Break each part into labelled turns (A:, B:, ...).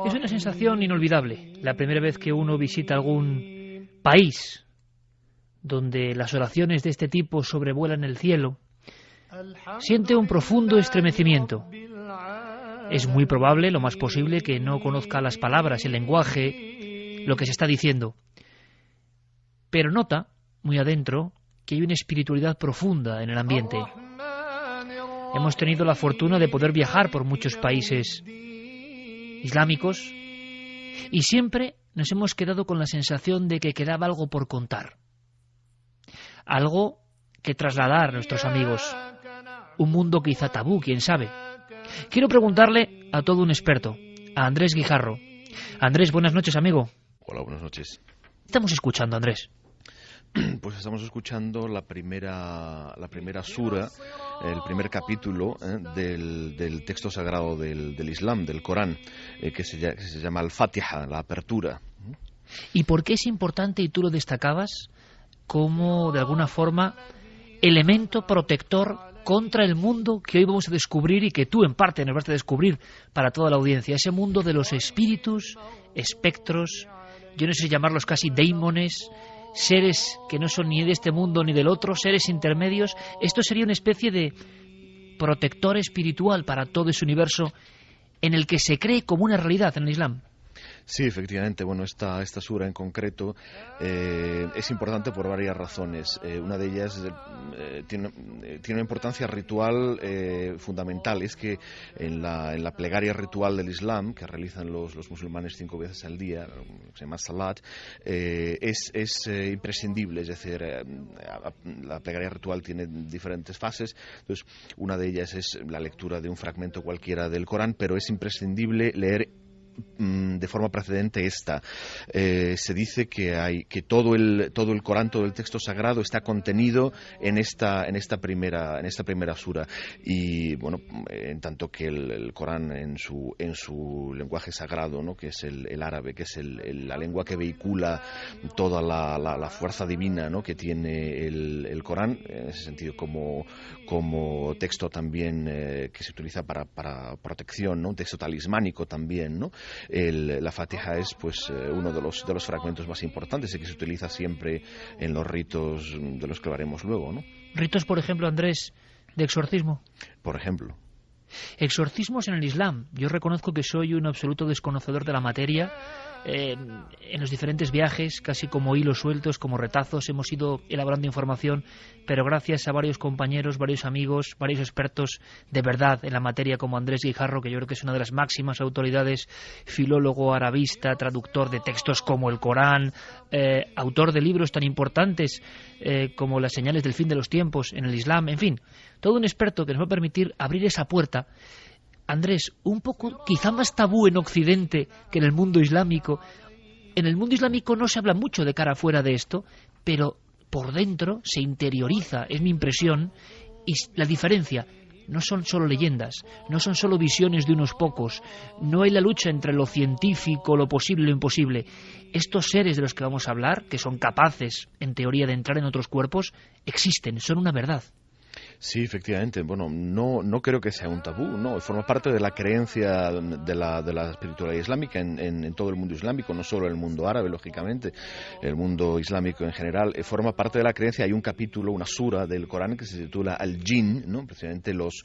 A: Es una sensación inolvidable. La primera vez que uno visita algún país donde las oraciones de este tipo sobrevuelan el cielo, siente un profundo estremecimiento. Es muy probable, lo más posible, que no conozca las palabras, el lenguaje, lo que se está diciendo. Pero nota, muy adentro, que hay una espiritualidad profunda en el ambiente. Hemos tenido la fortuna de poder viajar por muchos países islámicos y siempre nos hemos quedado con la sensación de que quedaba algo por contar. Algo que trasladar a nuestros amigos. Un mundo quizá tabú, quién sabe. Quiero preguntarle a todo un experto, a Andrés Guijarro. Andrés, buenas noches, amigo.
B: Hola, buenas noches.
A: ¿Qué estamos escuchando, Andrés?
B: Pues estamos escuchando la primera sura, el primer capítulo del texto sagrado del Islam, del Corán, que se llama Al-Fatiha, la apertura.
A: ¿Y por qué es importante, y tú lo destacabas, como de alguna forma elemento protector contra el mundo que hoy vamos a descubrir y que tú en parte nos vas a descubrir para toda la audiencia? Ese mundo de los espíritus, espectros, yo no sé si llamarlos casi daimones, seres que no son ni de este mundo ni del otro, seres intermedios. Esto sería una especie de protector espiritual para todo ese universo en el que se cree como una realidad en el Islam.
B: Sí, efectivamente. Bueno, esta sura en concreto es importante por varias razones. Una de ellas tiene una importancia ritual fundamental. Es que en la plegaria ritual del Islam, que realizan los musulmanes 5 veces al día, se llama Salat, es imprescindible. Es decir, la plegaria ritual tiene diferentes fases. Entonces, una de ellas es la lectura de un fragmento cualquiera del Corán, pero es imprescindible leer de forma precedente esta. Se dice que todo el Corán, todo el texto sagrado está contenido en esta primera sura, y bueno, en tanto que el Corán en su lenguaje sagrado, ¿no?, que es el árabe, que es la lengua que vehicula toda la fuerza divina, ¿no?, que tiene el Corán, en ese sentido como texto también que se utiliza para protección, ¿no?, un texto talismánico también, ¿no? La Fatiha es pues uno de los fragmentos más importantes y que se utiliza siempre en los ritos de los que hablaremos luego, ¿no?
A: Ritos, por ejemplo, Andrés, de exorcismo.
B: Por ejemplo.
A: Exorcismos en el Islam. Yo reconozco que soy un absoluto desconocedor de la materia. En los diferentes viajes, casi como hilos sueltos, como retazos, hemos ido elaborando información, pero gracias a varios compañeros, varios amigos, varios expertos de verdad en la materia, como Andrés Guijarro, que yo creo que es una de las máximas autoridades, filólogo, arabista, traductor de textos como el Corán, autor de libros tan importantes como Las señales del fin de los tiempos en el Islam, en fin, todo un experto que nos va a permitir abrir esa puerta. Andrés, un poco quizá más tabú en Occidente que en el mundo islámico. En el mundo islámico no se habla mucho de cara afuera de esto, pero por dentro se interioriza, es mi impresión, y la diferencia. No son solo leyendas, no son solo visiones de unos pocos, no hay la lucha entre lo científico, lo posible y lo imposible. Estos seres de los que vamos a hablar, que son capaces, en teoría, de entrar en otros cuerpos, existen, son una verdad.
B: Sí, efectivamente. Bueno, no creo que sea un tabú, no. Forma parte de la creencia de la espiritualidad islámica en todo el mundo islámico, no solo el mundo árabe, lógicamente, el mundo islámico en general. Forma parte de la creencia. Hay un capítulo, una sura del Corán que se titula Al-Jinn, ¿no?, precisamente los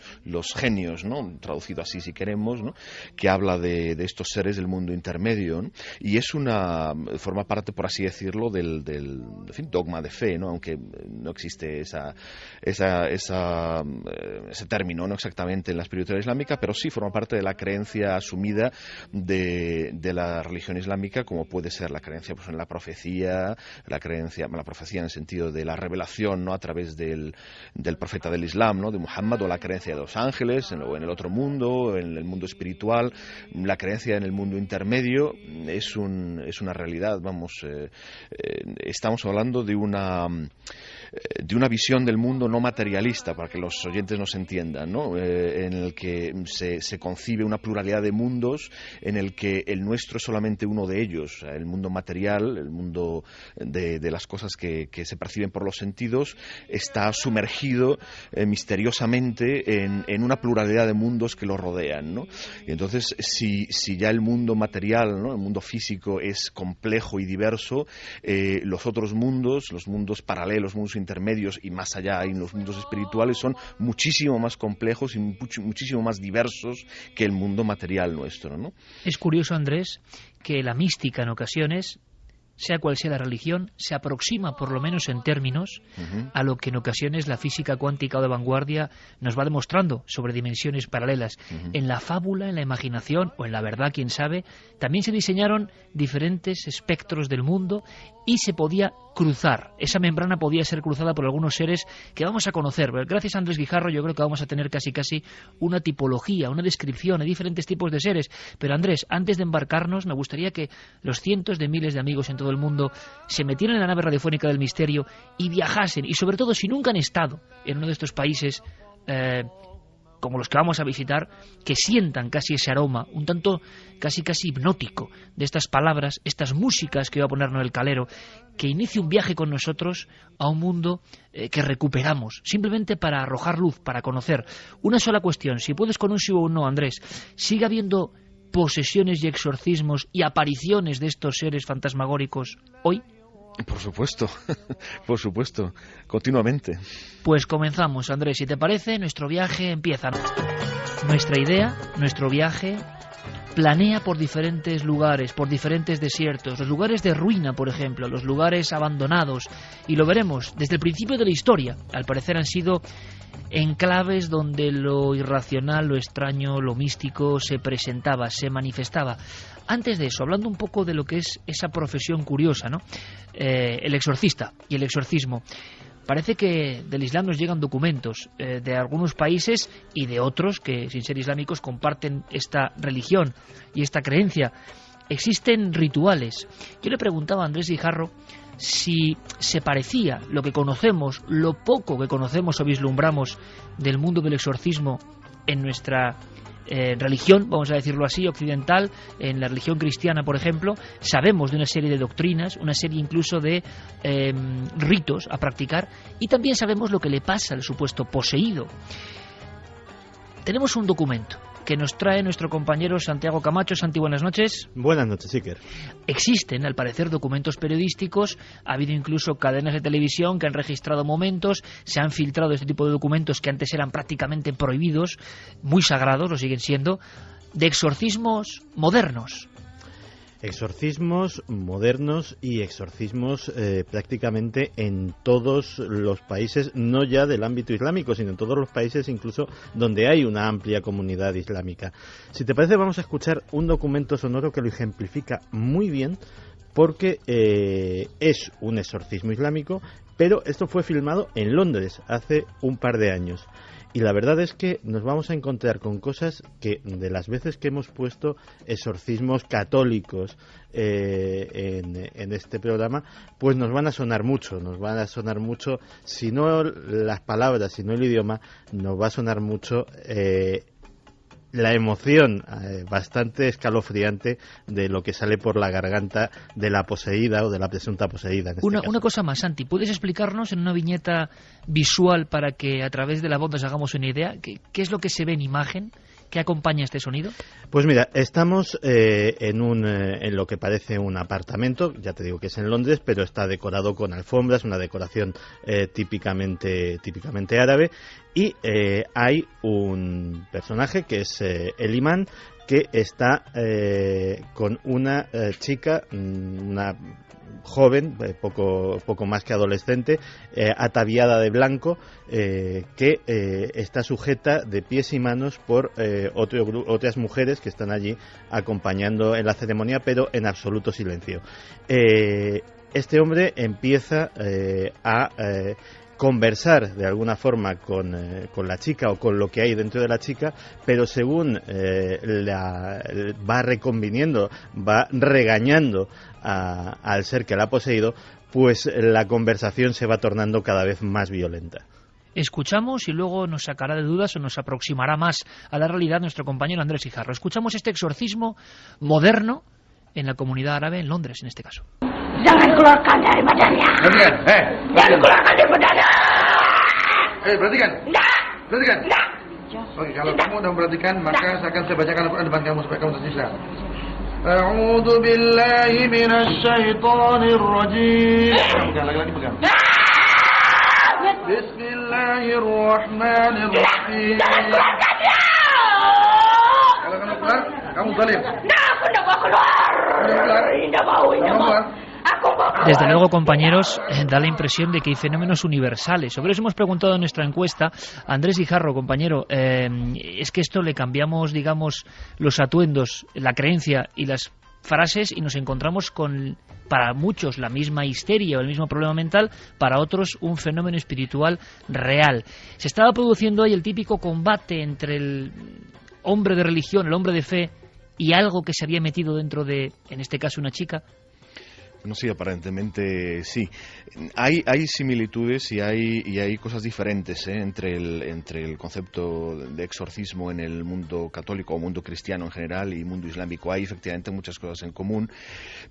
B: genios, ¿no?, traducido así si queremos, ¿no?, que habla de estos seres del mundo intermedio, ¿no? Y forma parte, por así decirlo, del dogma de fe, ¿no?, aunque no existe ese término, no exactamente en la espiritualidad islámica, pero sí forma parte de la creencia asumida de la religión islámica, como puede ser la creencia pues en la profecía en el sentido de la revelación, ¿no?, a través del profeta del Islam, ¿no?, de Muhammad, o la creencia de los ángeles en el otro mundo, en el mundo espiritual. La creencia en el mundo intermedio es una realidad. Estamos hablando de una visión del mundo no materialista, exorcista, para que los oyentes nos entiendan, ¿no? En el que se concibe una pluralidad de mundos, en el que el nuestro es solamente uno de ellos, el mundo material, el mundo de las cosas que se perciben por los sentidos, está sumergido misteriosamente en una pluralidad de mundos que lo rodean, ¿no? Y entonces, si ya el mundo material, ¿no?, el mundo físico es complejo y diverso, los otros mundos, los mundos paralelos, mundos intermedios y más allá en los mundos espirituales son muchísimo más complejos y muchísimo más diversos que el mundo material nuestro, ¿no?
A: Es curioso, Andrés, que la mística en ocasiones, sea cual sea la religión, se aproxima, por lo menos en términos, a lo que en ocasiones la física cuántica o de vanguardia nos va demostrando sobre dimensiones paralelas. En la fábula, en la imaginación o en la verdad, quién sabe, también se diseñaron diferentes espectros del mundo y se podía cruzar. Esa membrana podía ser cruzada por algunos seres que vamos a conocer. Gracias a Andrés Guijarro yo creo que vamos a tener casi una tipología, una descripción de diferentes tipos de seres. Pero Andrés, antes de embarcarnos, me gustaría que los cientos de miles de amigos en todo el mundo se metieran en la nave radiofónica del misterio y viajasen, y sobre todo si nunca han estado en uno de estos países como los que vamos a visitar, que sientan casi ese aroma, un tanto casi hipnótico de estas palabras, estas músicas que va a poner Noel Calero, que inicie un viaje con nosotros a un mundo que recuperamos, simplemente para arrojar luz, para conocer. Una sola cuestión, si puedes con un sí o un no, Andrés, ¿sigue habiendo posesiones y exorcismos y apariciones de estos seres fantasmagóricos hoy?
B: Por supuesto, continuamente.
A: Pues comenzamos, Andrés, si te parece, nuestro viaje empieza. Nuestra idea, nuestro viaje, planea por diferentes lugares, por diferentes desiertos, los lugares de ruina, por ejemplo, los lugares abandonados, y lo veremos desde el principio de la historia. Al parecer han sido enclaves donde lo irracional, lo extraño, lo místico se presentaba, se manifestaba. Antes de eso, hablando un poco de lo que es esa profesión curiosa, ¿no? El exorcista y el exorcismo. Parece que del Islam nos llegan documentos de algunos países y de otros que, sin ser islámicos, comparten esta religión y esta creencia. Existen rituales. Yo le preguntaba a Andrés Guijarro si se parecía lo que conocemos, lo poco que conocemos o vislumbramos del mundo del exorcismo en nuestra religión, vamos a decirlo así, occidental. En la religión cristiana, por ejemplo, sabemos de una serie de doctrinas, una serie incluso de ritos a practicar, y también sabemos lo que le pasa al supuesto poseído. Tenemos un documento que nos trae nuestro compañero Santiago Camacho. Santi, buenas noches.
C: Buenas noches, Iker.
A: Existen, al parecer, documentos periodísticos, ha habido incluso cadenas de televisión que han registrado momentos, se han filtrado este tipo de documentos que antes eran prácticamente prohibidos, muy sagrados, lo siguen siendo, de exorcismos modernos.
C: Exorcismos modernos y exorcismos prácticamente en todos los países, no ya del ámbito islámico, sino en todos los países incluso donde hay una amplia comunidad islámica. Si te parece, vamos a escuchar un documento sonoro que lo ejemplifica muy bien, porque es un exorcismo islámico, pero esto fue filmado en Londres hace un par de años. Y la verdad es que nos vamos a encontrar con cosas que, de las veces que hemos puesto exorcismos católicos en este programa, pues nos van a sonar mucho, si no las palabras, si no el idioma, nos va a sonar mucho la emoción bastante escalofriante de lo que sale por la garganta de la poseída o de la presunta poseída.
A: Una cosa más, Santi, ¿puedes explicarnos en una viñeta visual para que a través de la voz nos hagamos una idea? ¿Qué es lo que se ve en imagen que acompaña este sonido?
C: Pues mira, estamos en lo que parece un apartamento, ya te digo que es en Londres, pero está decorado con alfombras, una decoración típicamente árabe, y hay un personaje que es el imán, que está con una chica, una joven, poco más que adolescente, ataviada de blanco, que está sujeta de pies y manos por otras mujeres que están allí acompañando en la ceremonia, pero en absoluto silencio. Este hombre empieza a conversar de alguna forma con la chica o con lo que hay dentro de la chica, pero según va reconviniendo, va regañando al ser que la ha poseído, pues la conversación se va tornando cada vez más violenta.
A: Escuchamos y luego nos sacará de dudas o nos aproximará más a la realidad nuestro compañero Andrés Guijarro. Escuchamos este exorcismo moderno en la comunidad árabe, en Londres en este caso.
D: Jangan keluarkan dari badannya.
E: Perhatikan,
D: Jangan keluarkan dari badannya.
E: perhatikan. Perhatikan.
D: Tidak.
E: Oke, kalau kamu udah memperhatikan, maka akan saya bacakan Al-Quran depan kamu supaya kamu tersisa. A'udzu billahi minasy syaithanir rajim. Pegang, lagi-lagi pegang. Bismillahirrahmanirrahim. Kalau kamu keluar, kamu zalim.
D: Nah, aku tidak mau keluar. Tidak mau.
A: Desde luego, compañeros, da la impresión de que hay fenómenos universales. Sobre eso hemos preguntado en nuestra encuesta. Andrés Guijarro, compañero, es que esto le cambiamos, digamos, los atuendos, la creencia y las frases y nos encontramos con, para muchos, la misma histeria o el mismo problema mental, para otros un fenómeno espiritual real. Se estaba produciendo ahí el típico combate entre el hombre de religión, el hombre de fe y algo que se había metido dentro de, en este caso, una chica.
B: No, sí, aparentemente sí. Hay similitudes y hay cosas diferentes entre el concepto de exorcismo en el mundo católico o mundo cristiano en general y mundo islámico. Hay efectivamente muchas cosas en común,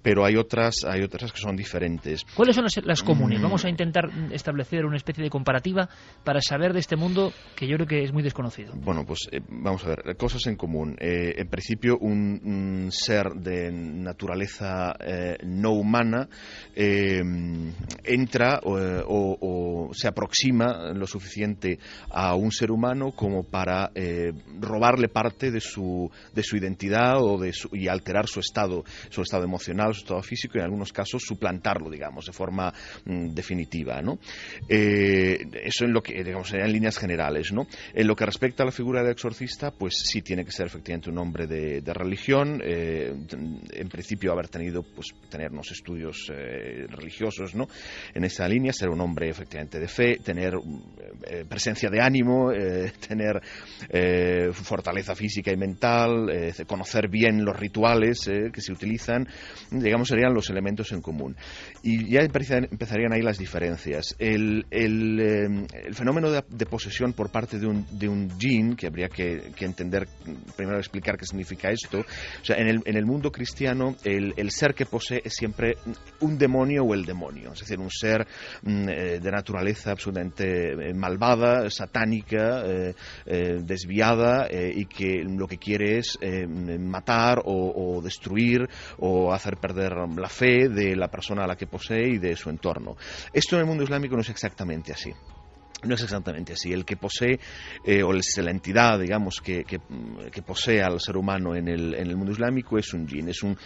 B: pero hay otras que son diferentes.
A: ¿Cuáles son las comunes? Vamos a intentar establecer una especie de comparativa para saber de este mundo que yo creo que es muy desconocido.
B: Bueno, pues vamos a ver, cosas en común. En principio, un ser de naturaleza no humana entra o se aproxima lo suficiente a un ser humano como para robarle parte de su identidad y alterar su estado emocional, su estado físico y en algunos casos suplantarlo, digamos, de forma definitiva, ¿no? Eso en lo que, digamos, en líneas generales, ¿no? En lo que respecta a la figura del exorcista, pues sí tiene que ser efectivamente un hombre de religión, en principio tener unos estudios religiosos, ¿no? En esa línea, ser un hombre efectivamente de fe, tener presencia de ánimo, tener fortaleza física y mental, conocer bien los rituales que se utilizan, digamos, serían los elementos en común. Y ya empezarían ahí las diferencias. El fenómeno de posesión por parte de un jinn, que habría que entender, primero explicar qué significa esto. O sea, en el mundo cristiano, el ser que posee es siempre un demonio o el demonio, es decir, un ser de naturaleza absolutamente malvada, satánica, desviada, y que lo que quiere es matar o destruir o hacer perder la fe de la persona a la que posee y de su entorno. Esto en el mundo islámico no es exactamente así. No es exactamente así. El que posee, o la entidad, digamos, que posee al ser humano en el mundo islámico es un jinn, es un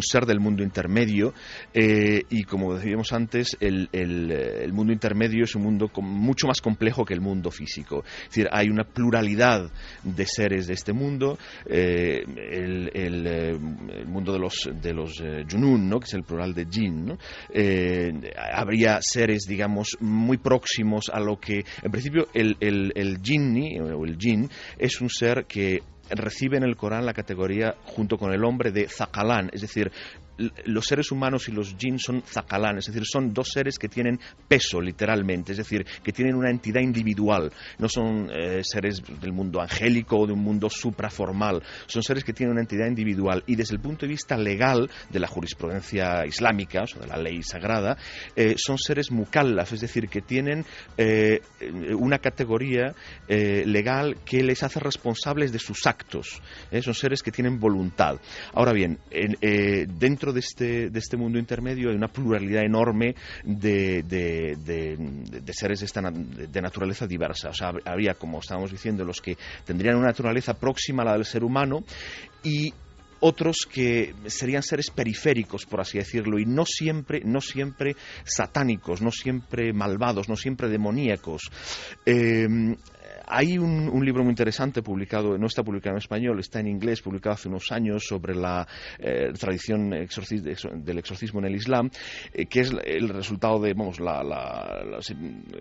B: ser del mundo intermedio, y como decíamos antes, el mundo intermedio es un mundo mucho más complejo que el mundo físico. Es decir, hay una pluralidad de seres de este mundo, el mundo de los junun, ¿no? Que es el plural de jinn, ¿no? Habría seres, digamos, muy próximos a lo que en principio el jinni o el jinn es un ser que recibe en el Corán la categoría junto con el hombre de Thaqalan, es decir, los seres humanos y los jinn son Thaqalan, es decir, son dos seres que tienen peso literalmente, es decir, que tienen una entidad individual, no son seres del mundo angélico o de un mundo supraformal, son seres que tienen una entidad individual y desde el punto de vista legal de la jurisprudencia islámica, o sea, de la ley sagrada, son seres mukallaf, es decir, que tienen una categoría legal que les hace responsables de sus actos, son seres que tienen voluntad. Ahora bien, dentro de este mundo intermedio hay una pluralidad enorme de seres de naturaleza diversa. O sea, habría, como estábamos diciendo, los que tendrían una naturaleza próxima a la del ser humano y otros que serían seres periféricos, por así decirlo, y no siempre satánicos, no siempre malvados, no siempre demoníacos. Hay un libro muy interesante publicado, no está publicado en español, está en inglés, publicado hace unos años, sobre la tradición del exorcismo en el Islam, que es el resultado de la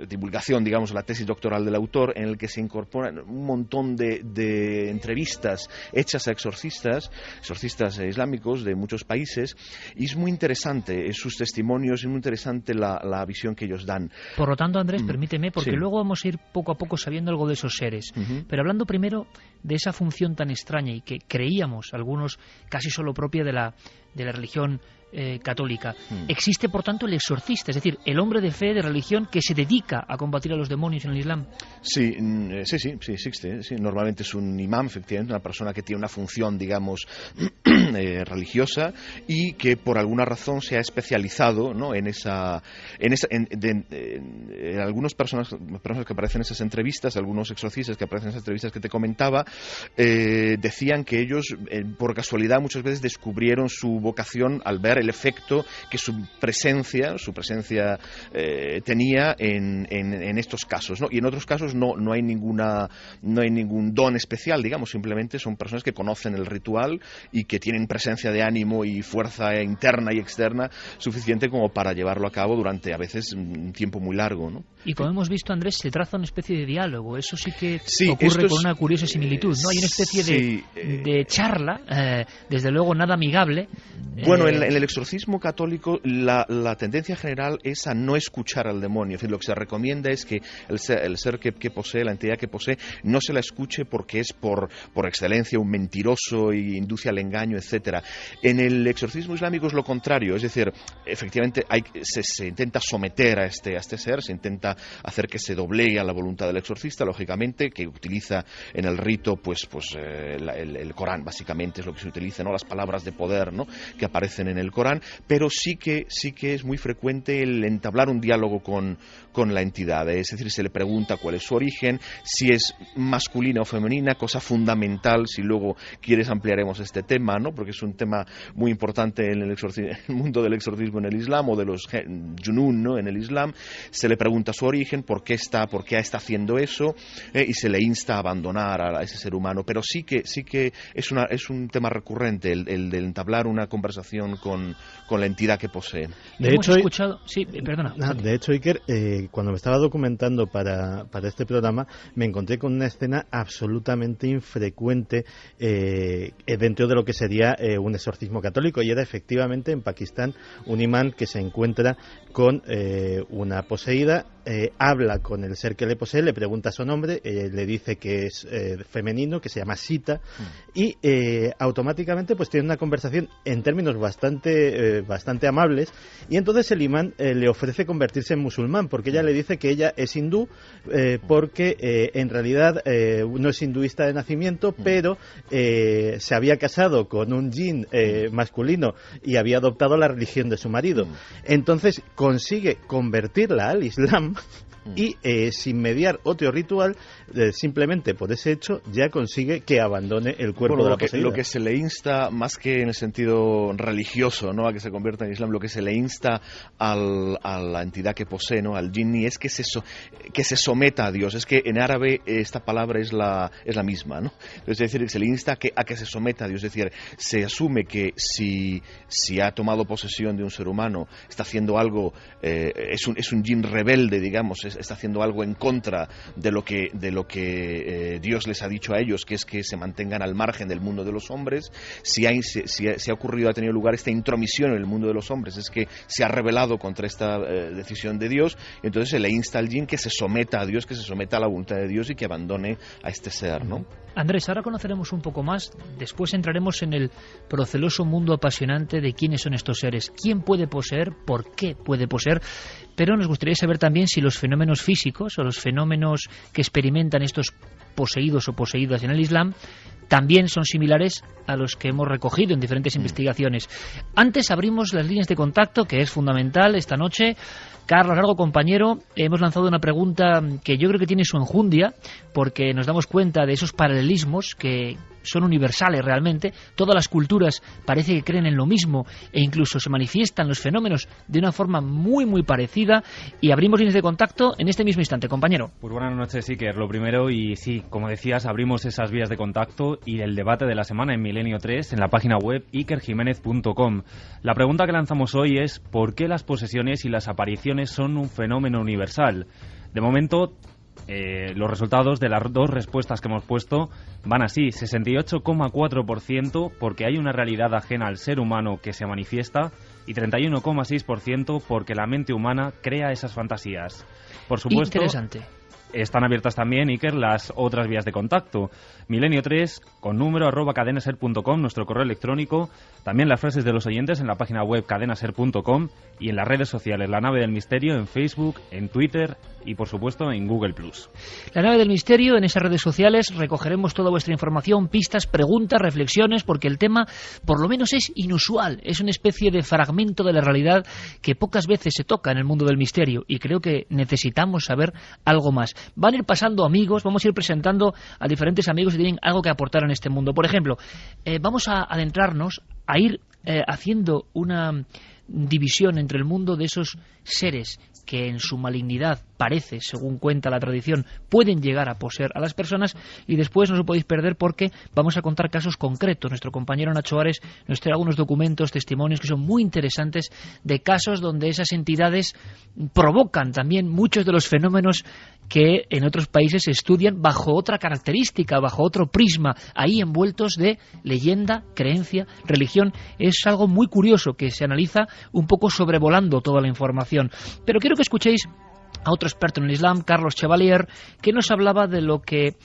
B: divulgación, digamos, la tesis doctoral del autor, en el que se incorporan un montón de entrevistas hechas a exorcistas islámicos de muchos países, y es muy interesante sus testimonios, es muy interesante la visión que ellos dan.
A: Por lo tanto, Andrés, permíteme, porque
B: sí.
A: luego vamos a ir poco a poco sabiendo algo de esos seres. Pero hablando primero de esa función tan extraña y que creíamos algunos casi solo propia de la religión católica. Existe, por tanto, el exorcista, es decir, el hombre de fe, de religión, que se dedica a combatir a los demonios en el Islam.
B: Sí, existe. Sí. Normalmente es un imán, efectivamente, una persona que tiene una función, digamos, religiosa, y que por alguna razón se ha especializado, ¿no?, en algunas personas que aparecen en esas entrevistas, algunos exorcistas que aparecen en esas entrevistas que te comentaba, decían que ellos, por casualidad, muchas veces descubrieron su vocación al ver el efecto que su presencia tenía en estos casos, ¿no? Y en otros casos no hay ningún don especial, digamos, simplemente son personas que conocen el ritual y que tienen presencia de ánimo y fuerza interna y externa suficiente como para llevarlo a cabo durante a veces un tiempo muy largo, ¿no?
A: Y como hemos visto, Andrés, se traza una especie de diálogo. Eso sí que ocurre con una curiosa similitud, ¿no? Hay una especie de charla, desde luego nada amigable.
B: Bueno, en el exorcismo católico la tendencia general es a no escuchar al demonio. En fin, lo que se recomienda es que el ser que posee, la entidad que posee, no se la escuche porque es por excelencia un mentiroso y induce al engaño, etcétera. En el exorcismo islámico es lo contrario, es decir, efectivamente se intenta someter a este ser, se intenta hacer que se doblegue a la voluntad del exorcista, lógicamente, que utiliza en el rito el Corán, básicamente es lo que se utiliza, ¿no?, las palabras de poder, ¿no?, que aparecen en el Corán, pero sí que es muy frecuente el entablar un diálogo con la entidad, es decir, se le pregunta cuál es su origen, si es masculina o femenina, cosa fundamental, si luego quieres ampliaremos este tema, ¿no?, porque es un tema muy importante en el mundo del exorcismo en el Islam, o de los junún, ¿no?, en el Islam. Se le pregunta su origen, por qué está haciendo eso, y se le insta a abandonar a ese ser humano, pero sí que es un tema recurrente el de entablar una conversación con la entidad que posee.
A: De hecho,
C: Iker, cuando me estaba documentando para este programa, me encontré con una escena absolutamente infrecuente dentro de lo que sería un exorcismo católico, y era efectivamente en Pakistán un imán que se encuentra con una poseída, habla con el ser que le posee, le pregunta su nombre, le dice que es femenino, que se llama Sita, y automáticamente pues tiene una conversación en términos bastante amables, y entonces el imán le ofrece convertirse en musulmán, porque ella le dice que ella es hindú, porque en realidad no es hinduista de nacimiento, pero se había casado con un jinn masculino y había adoptado la religión de su marido. Entonces consigue convertirla al Islam, y sin mediar otro ritual, simplemente por ese hecho ya consigue que abandone el cuerpo de la poseída.
B: Lo que se le insta, más que en el sentido religioso, ¿no?, a que se convierta en Islam, lo que se le insta a la entidad que posee, ¿no?, al jinni, es que se someta a Dios. Es que en árabe esta palabra es la misma, ¿no? Es decir, se le insta a que se someta a Dios. Es decir, se asume que si ha tomado posesión de un ser humano, está haciendo algo, es un jinn rebelde, digamos, está haciendo algo en contra de lo que Dios les ha dicho a ellos, que es que se mantengan al margen del mundo de los hombres. Si ha ocurrido, ha tenido lugar esta intromisión en el mundo de los hombres, es que se ha rebelado contra esta decisión de Dios, y entonces se le insta al jinn que se someta a Dios, que se someta a la voluntad de Dios y que abandone a este ser, ¿no?
A: Andrés, ahora conoceremos un poco más, después entraremos en el proceloso mundo apasionante de quiénes son estos seres, quién puede poseer, por qué puede poseer, pero nos gustaría saber también si los fenómenos físicos o los fenómenos que experimentan estos poseídos o poseídas en el Islam también son similares a los que hemos recogido en diferentes investigaciones. Antes abrimos las líneas de contacto, que es fundamental esta noche. Carlos Largo, compañero, hemos lanzado una pregunta que yo creo que tiene su enjundia, porque nos damos cuenta de esos paralelismos que son universales realmente, todas las culturas parece que creen en lo mismo e incluso se manifiestan los fenómenos de una forma muy muy parecida, y abrimos líneas de contacto en este mismo instante, compañero.
F: Pues buenas noches, Iker. Lo primero, y sí, como decías, abrimos esas vías de contacto y el debate de la semana en Milenio 3 en la página web ikerjimenez.com. La pregunta que lanzamos hoy es ¿por qué las posesiones y las apariciones son un fenómeno universal? De momento, los resultados de las dos respuestas que hemos puesto van así: 68,4% porque hay una realidad ajena al ser humano que se manifiesta, y 31,6% porque la mente humana crea esas fantasías. Por supuesto,
A: interesante.
F: Están abiertas también, Iker, las otras vías de contacto. Milenio 3, con número, @cadenaser.com, nuestro correo electrónico. También las frases de los oyentes en la página web cadenaser.com y en las redes sociales, La Nave del Misterio, en Facebook, en Twitter y, por supuesto, en Google+.
A: La Nave del Misterio, en esas redes sociales recogeremos toda vuestra información, pistas, preguntas, reflexiones, porque el tema, por lo menos, es inusual. Es una especie de fragmento de la realidad que pocas veces se toca en el mundo del misterio, y creo que necesitamos saber algo más. Van a ir pasando amigos, vamos a ir presentando a diferentes amigos que tienen algo que aportar en este mundo. Por ejemplo, vamos a adentrarnos, a ir haciendo una división entre el mundo de esos seres que en su malignidad parece, según cuenta la tradición, pueden llegar a poseer a las personas, y después no os podéis perder porque vamos a contar casos concretos. Nuestro compañero Nacho Ares nos trae algunos documentos, testimonios que son muy interesantes de casos donde esas entidades provocan también muchos de los fenómenos que en otros países se estudian bajo otra característica, bajo otro prisma, ahí envueltos de leyenda, creencia, religión. Es algo muy curioso que se analiza un poco sobrevolando toda la información. Pero quiero que escuchéis a otro experto en el Islam, Carlos Chevalier, que nos hablaba de lo que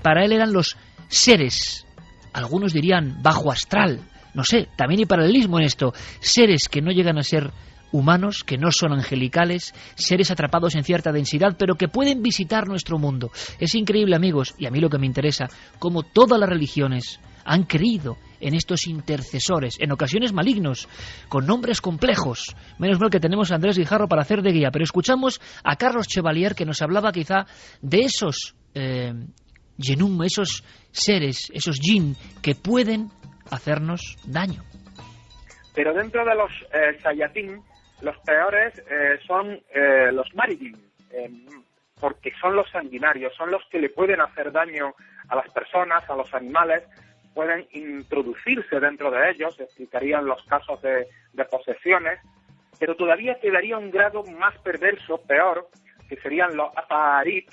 A: para él eran los seres, algunos dirían bajo astral, no sé, también hay paralelismo en esto, seres que no llegan a ser humanos, que no son angelicales, seres atrapados en cierta densidad, pero que pueden visitar nuestro mundo. Es increíble, amigos, y a mí lo que me interesa, cómo todas las religiones han creído en estos intercesores, en ocasiones malignos, con nombres complejos. Menos mal que tenemos a Andrés Guijarro para hacer de guía, pero escuchamos a Carlos Chevalier, que nos hablaba quizá de esos Yenum, esos seres, esos jinn, que pueden hacernos daño.
G: Pero dentro de los Sayatín, los peores son los Maridim, porque son los sanguinarios, son los que le pueden hacer daño a las personas, a los animales, pueden introducirse dentro de ellos, se explicarían los casos de posesiones, pero todavía quedaría un grado más perverso, peor, que serían los Afarit,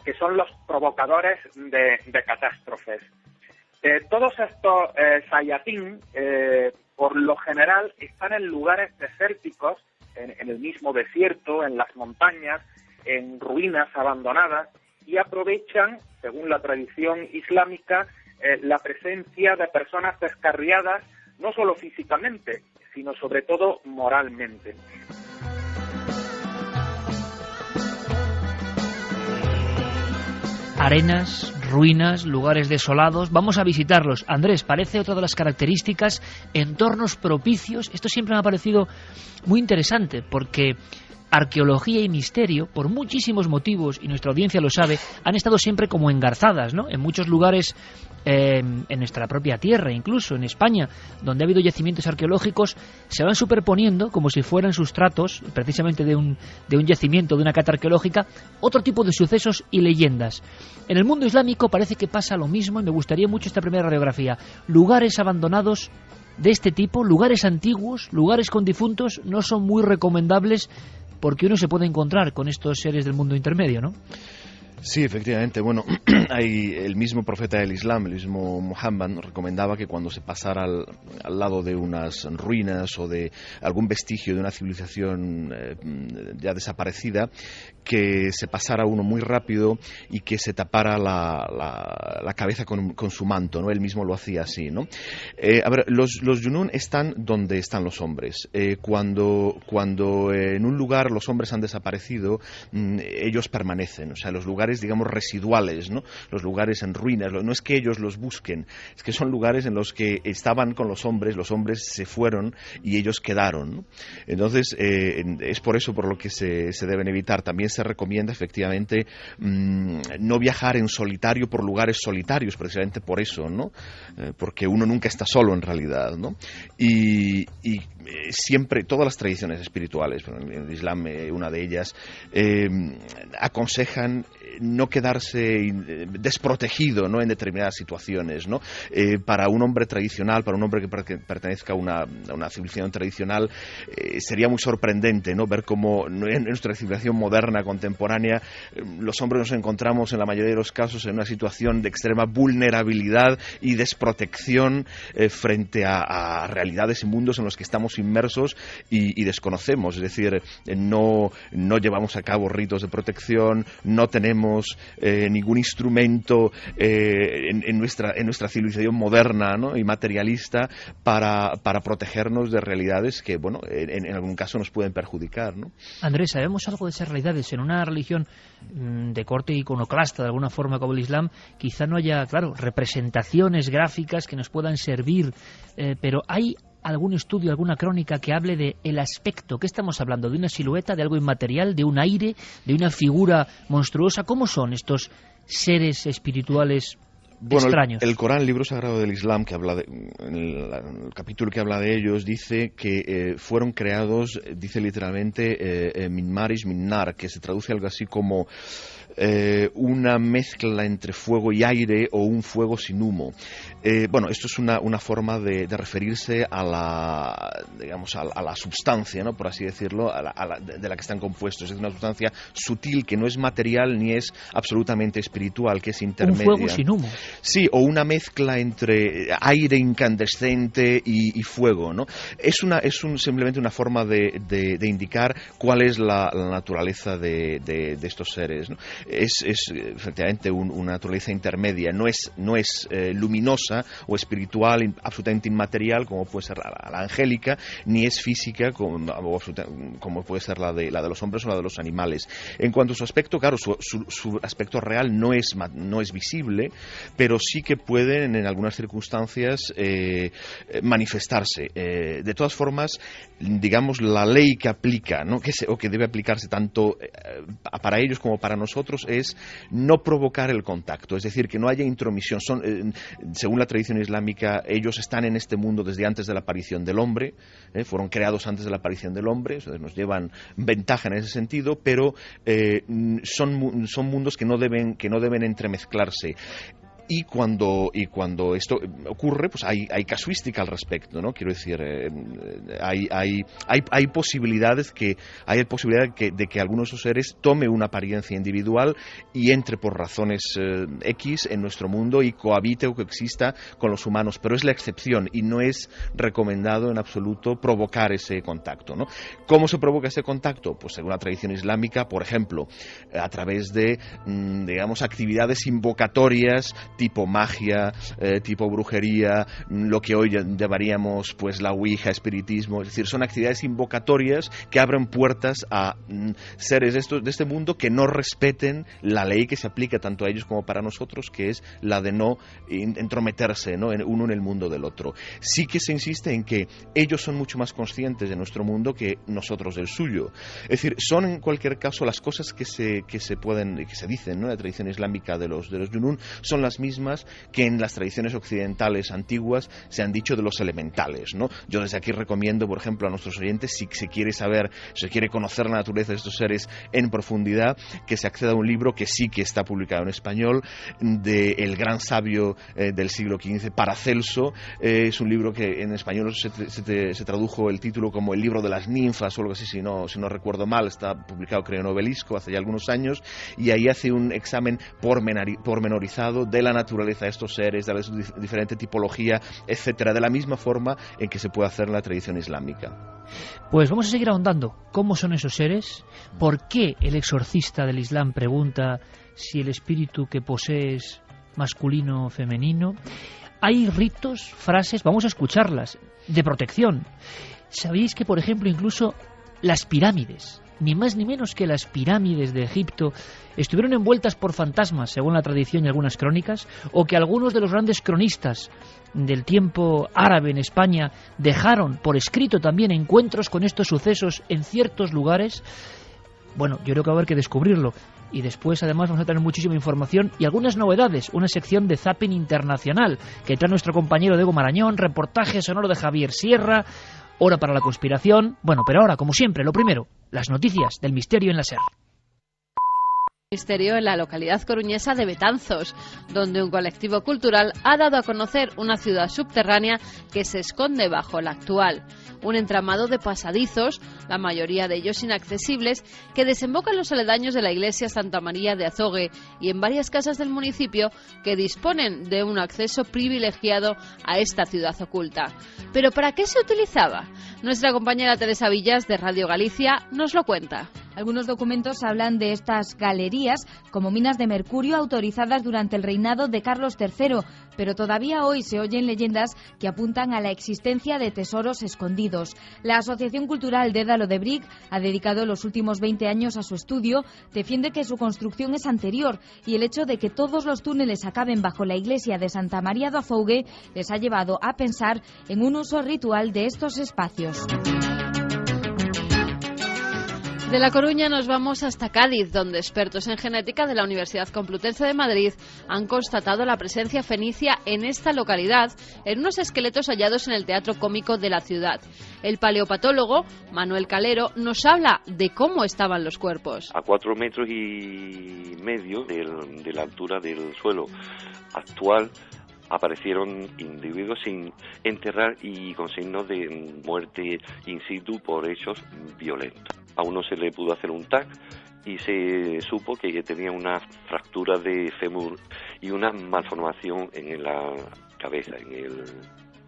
G: que son los provocadores de catástrofes. Todos estos Sayatín, por lo general, están en lugares desérticos, en el mismo desierto, en las montañas, en ruinas abandonadas, y aprovechan, según la tradición islámica, la presencia de personas descarriadas, no solo físicamente, sino sobre todo moralmente.
A: Arenas, ruinas, lugares desolados, vamos a visitarlos. Andrés, parece otra de las características, entornos propicios. Esto siempre me ha parecido muy interesante, porque arqueología y misterio, por muchísimos motivos, y nuestra audiencia lo sabe, han estado siempre como engarzadas, ¿no? En muchos lugares, en nuestra propia tierra, incluso en España, donde ha habido yacimientos arqueológicos, se van superponiendo como si fueran sustratos, precisamente de un yacimiento, de una cata arqueológica, otro tipo de sucesos y leyendas. En el mundo islámico parece que pasa lo mismo, y me gustaría mucho esta primera radiografía. Lugares abandonados de este tipo, lugares antiguos, lugares con difuntos, no son muy recomendables, porque uno se puede encontrar con estos seres del mundo intermedio, ¿no?
B: Sí, efectivamente. Bueno, hay el mismo profeta del Islam, el mismo Muhammad, nos recomendaba que cuando se pasara al lado de unas ruinas o de algún vestigio de una civilización ya desaparecida, que se pasara uno muy rápido y que se tapara la cabeza con su manto, ¿no? Él mismo lo hacía así, ¿no? A ver, los Junun están donde están los hombres. Cuando en un lugar los hombres han desaparecido, ellos permanecen. O sea, los lugares lugares, digamos, residuales, ¿no? Los lugares en ruinas. No es que ellos los busquen, es que son lugares en los que estaban con los hombres se fueron y ellos quedaron, ¿no? Entonces, es por eso por lo que se deben evitar. También se recomienda, efectivamente, no viajar en solitario por lugares solitarios, precisamente por eso, ¿no? Porque uno nunca está solo en realidad, ¿no? Y siempre, todas las tradiciones espirituales, en el Islam una de ellas, aconsejan no quedarse desprotegido, ¿no? En determinadas situaciones, ¿no? Para un hombre tradicional, para un hombre que pertenezca a una civilización tradicional, sería muy sorprendente, ¿no? Ver cómo en nuestra civilización moderna, contemporánea, los hombres nos encontramos en la mayoría de los casos en una situación de extrema vulnerabilidad y desprotección frente a realidades y mundos en los que estamos inmersos y desconocemos. Es decir, no llevamos a cabo ritos de protección, no tenemos ningún instrumento en nuestra civilización moderna, ¿no? Y materialista para protegernos de realidades que, bueno, en algún caso nos pueden perjudicar, ¿no?
A: Andrés, ¿sabemos algo de esas realidades? En una religión de corte iconoclasta, de alguna forma, como el Islam, quizá no haya, claro, representaciones gráficas que nos puedan servir, pero ¿hay algún estudio, alguna crónica que hable de el aspecto? ¿Qué estamos hablando? ¿De una silueta, de algo inmaterial, de un aire, de una figura monstruosa? ¿Cómo son estos seres espirituales extraños?
B: El Corán, el libro sagrado del Islam, que habla en el capítulo que habla de ellos, dice que fueron creados, dice literalmente, min marish min nar, que se traduce algo así como una mezcla entre fuego y aire o un fuego sin humo. Esto es una forma de referirse a la substancia, ¿no? Por así decirlo, de la que están compuestos. Es una sustancia sutil que no es material ni es absolutamente espiritual, que es intermedia.
A: Un fuego sin humo.
B: Sí, o una mezcla entre aire incandescente y fuego, ¿no? Es simplemente una forma de indicar cuál es la naturaleza de estos seres, ¿no? Es efectivamente una naturaleza intermedia, no es luminosa o espiritual, absolutamente inmaterial, como puede ser la angélica, ni es física, como puede ser la de los hombres o la de los animales. En cuanto a su aspecto, claro, su aspecto real no es visible, pero sí que pueden en algunas circunstancias manifestarse. De todas formas, digamos, la ley que aplica, ¿no? o que debe aplicarse tanto para ellos como para nosotros es no provocar el contacto, es decir, que no haya intromisión. Según la tradición islámica, ellos están en este mundo desde antes de la aparición del hombre, fueron creados antes de la aparición del hombre, o sea, nos llevan ventaja en ese sentido, pero son mundos que no deben entremezclarse. Y cuando esto ocurre, pues hay casuística al respecto, ¿no? Quiero decir, hay posibilidades de que alguno de esos seres tome una apariencia individual y entre por razones X en nuestro mundo y cohabite o coexista con los humanos, pero es la excepción y no es recomendado en absoluto provocar ese contacto, ¿no? ¿Cómo se provoca ese contacto? Pues según la tradición islámica, por ejemplo, a través de, digamos, actividades invocatorias tipo magia, tipo brujería, lo que hoy llamaríamos pues la ouija, espiritismo. Es decir, son actividades invocatorias que abren puertas a seres de este mundo que no respeten la ley que se aplica tanto a ellos como para nosotros, que es la de no entrometerse, ¿no? Uno en el mundo del otro. Sí que se insiste en que ellos son mucho más conscientes de nuestro mundo que nosotros del suyo. Es decir, son en cualquier caso las cosas que se dicen, ¿no? En la tradición islámica de los Yunun son las mismas que en las tradiciones occidentales antiguas se han dicho de los elementales, ¿no? Yo desde aquí recomiendo, por ejemplo, a nuestros oyentes, si se quiere conocer la naturaleza de estos seres en profundidad, que se acceda a un libro que sí que está publicado en español, del gran sabio del siglo XV, Paracelso. Es un libro que en español se tradujo el título como El libro de las ninfas o algo así, si no recuerdo mal. Está publicado, creo, en Obelisco hace ya algunos años, y ahí hace un examen pormenorizado de la naturaleza de estos seres, de la diferente tipología, etcétera, de la misma forma en que se puede hacer en la tradición islámica.
A: Pues vamos a seguir ahondando. ¿Cómo son esos seres? ¿Por qué el exorcista del Islam pregunta si el espíritu que posee es masculino o femenino? Hay ritos, frases, vamos a escucharlas, de protección. ¿Sabéis que, por ejemplo, incluso las pirámides ni más ni menos que las pirámides de Egipto estuvieron envueltas por fantasmas, según la tradición y algunas crónicas, o que algunos de los grandes cronistas del tiempo árabe en España dejaron por escrito también encuentros con estos sucesos en ciertos lugares. Bueno, yo creo que va a haber que descubrirlo. Y después, además, vamos a tener muchísima información y algunas novedades. Una sección de Zapping Internacional que trae nuestro compañero Diego Marañón, reportaje sonoro de Javier Sierra, hora para la conspiración. Bueno, pero ahora, como siempre, lo primero, las noticias del misterio en la SER.
H: Misterio en la localidad coruñesa de Betanzos, donde un colectivo cultural ha dado a conocer una ciudad subterránea que se esconde bajo la actual. Un entramado de pasadizos, la mayoría de ellos inaccesibles, que desembocan en los aledaños de la iglesia Santa María de Azogue y en varias casas del municipio que disponen de un acceso privilegiado a esta ciudad oculta. ¿Pero para qué se utilizaba? Nuestra compañera Teresa Villas de Radio Galicia nos lo cuenta.
I: Algunos documentos hablan de estas galerías como minas de mercurio autorizadas durante el reinado de Carlos III, pero todavía hoy se oyen leyendas que apuntan a la existencia de tesoros escondidos. La Asociación Cultural Dédalo de Bric ha dedicado los últimos 20 años a su estudio, defiende que su construcción es anterior y el hecho de que todos los túneles acaben bajo la iglesia de Santa María do Azogue les ha llevado a pensar en un uso ritual de estos espacios.
H: De La Coruña nos vamos hasta Cádiz, donde expertos en genética de la Universidad Complutense de Madrid han constatado la presencia fenicia en esta localidad en unos esqueletos hallados en el Teatro Cómico de la ciudad. El paleopatólogo Manuel Calero nos habla de cómo estaban los cuerpos.
J: A 4,5 metros de la altura del suelo actual aparecieron individuos sin enterrar y con signos de muerte in situ por hechos violentos. A uno se le pudo hacer un TAC y se supo que tenía una fractura de fémur y una malformación en la cabeza, en el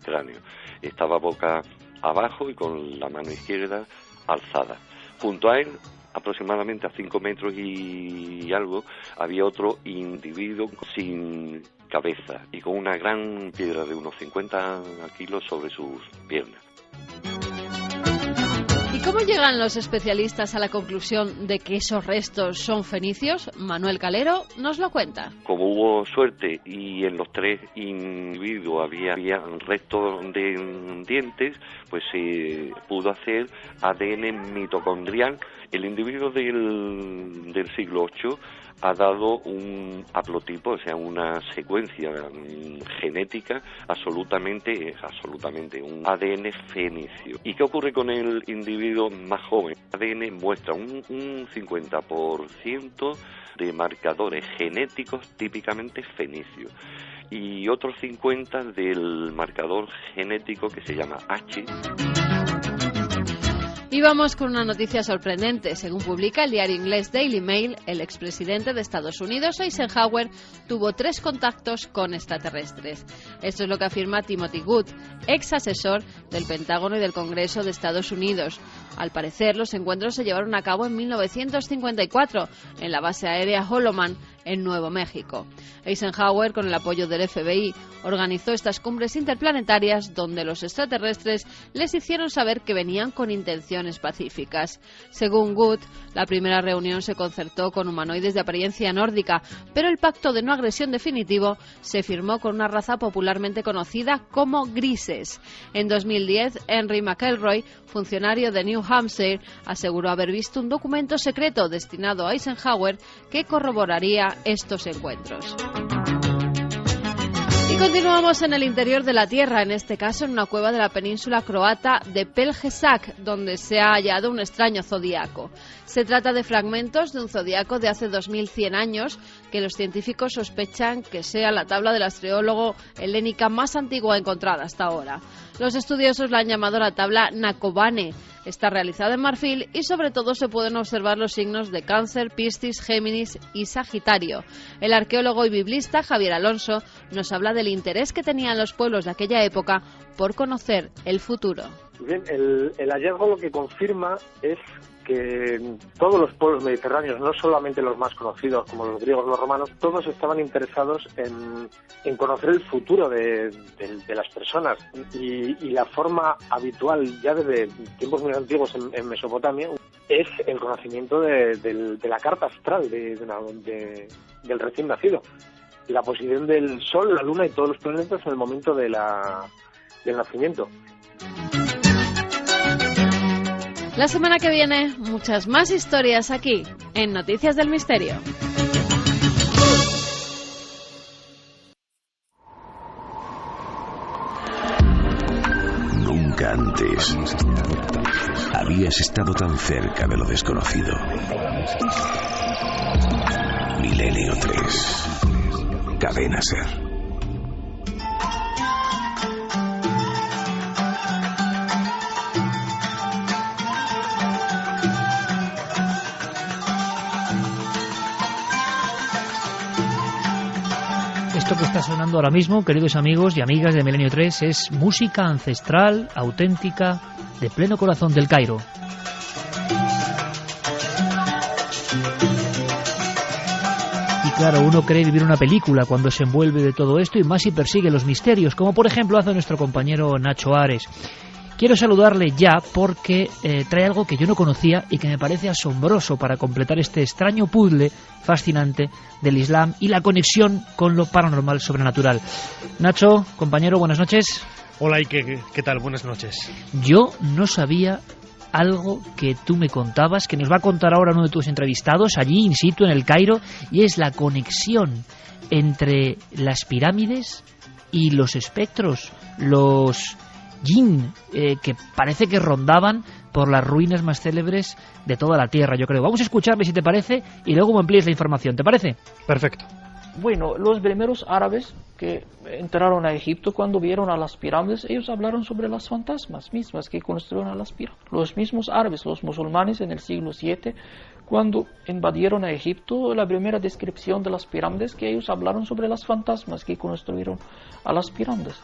J: cráneo. Estaba boca abajo y con la mano izquierda alzada. Junto a él, aproximadamente a 5 metros y algo, había otro individuo sin cabeza y con una gran piedra de unos 50 kilos sobre sus piernas.
H: ¿Y cómo llegan los especialistas a la conclusión de que esos restos son fenicios? Manuel Calero nos lo cuenta.
J: Como hubo suerte y en los 3 individuos había restos de dientes, pues se pudo hacer ADN mitocondrial. El individuo del siglo VIII ha dado un haplotipo, o sea, una secuencia genética absolutamente un ADN fenicio. ¿Y qué ocurre con el individuo más joven? El ADN muestra un 50% de marcadores genéticos típicamente fenicios y otros 50% del marcador genético que se llama H.
H: Y vamos con una noticia sorprendente. Según publica el diario inglés Daily Mail, el expresidente de Estados Unidos, Eisenhower, tuvo 3 contactos con extraterrestres. Esto es lo que afirma Timothy Good, ex asesor del Pentágono y del Congreso de Estados Unidos. Al parecer, los encuentros se llevaron a cabo en 1954 en la base aérea Holloman, en Nuevo México. Eisenhower, con el apoyo del FBI, organizó estas cumbres interplanetarias donde los extraterrestres les hicieron saber que venían con intenciones pacíficas. Según Good, la primera reunión se concertó con humanoides de apariencia nórdica, pero el pacto de no agresión definitivo se firmó con una raza popularmente conocida como grises. En 2010, Henry McElroy, funcionario de New Hampshire, aseguró haber visto un documento secreto destinado a Eisenhower que corroboraría estos encuentros. Y continuamos en el interior de la Tierra, en este caso en una cueva de la península croata de Pelgesak, donde se ha hallado un extraño zodiaco. Se trata de fragmentos de un zodiaco de hace 2100 años que los científicos sospechan que sea la tabla del astrólogo helénica más antigua encontrada hasta ahora. Los estudiosos la han llamado la tabla Nakovane. Está realizada en marfil y sobre todo se pueden observar los signos de Cáncer, Piscis, Géminis y Sagitario. El arqueólogo y biblista Javier Alonso nos habla del interés que tenían los pueblos de aquella época por conocer el futuro.
K: Bien, el hallazgo lo que confirma es que todos los pueblos mediterráneos, no solamente los más conocidos como los griegos o los romanos, todos estaban interesados en conocer el futuro de las personas y la forma habitual ya desde tiempos muy antiguos en Mesopotamia es el conocimiento de la carta astral del recién nacido. La posición del Sol, la Luna y todos los planetas en el momento del nacimiento.
H: La semana que viene, muchas más historias aquí, en Noticias del Misterio.
L: Nunca antes habías estado tan cerca de lo desconocido. Milenio 3. Cadena Ser.
A: Esto que está sonando ahora mismo, queridos amigos y amigas de Milenio 3, es música ancestral, auténtica, de pleno corazón del Cairo. Y claro, uno cree vivir una película cuando se envuelve de todo esto y más si persigue los misterios, como por ejemplo hace nuestro compañero Nacho Ares. Quiero saludarle ya porque trae algo que yo no conocía y que me parece asombroso para completar este extraño puzzle fascinante del Islam y la conexión con lo paranormal sobrenatural. Nacho, compañero, buenas noches.
M: Hola, ¿y qué tal? Buenas noches.
A: Yo no sabía algo que tú me contabas, que nos va a contar ahora uno de tus entrevistados allí in situ en el Cairo, y es la conexión entre las pirámides y los espectros, los Jinn, que parece que rondaban por las ruinas más célebres de toda la Tierra, yo creo. Vamos a escucharle si te parece y luego me amplíes la información, ¿te parece?
M: Perfecto.
N: Bueno, los primeros árabes que entraron a Egipto, cuando vieron a las pirámides, ellos hablaron sobre las fantasmas mismas que construyeron a las pirámides. Los mismos árabes, los musulmanes en el siglo VII, cuando invadieron a Egipto, la primera descripción de las pirámides, que ellos hablaron sobre las fantasmas que construyeron a las pirámides.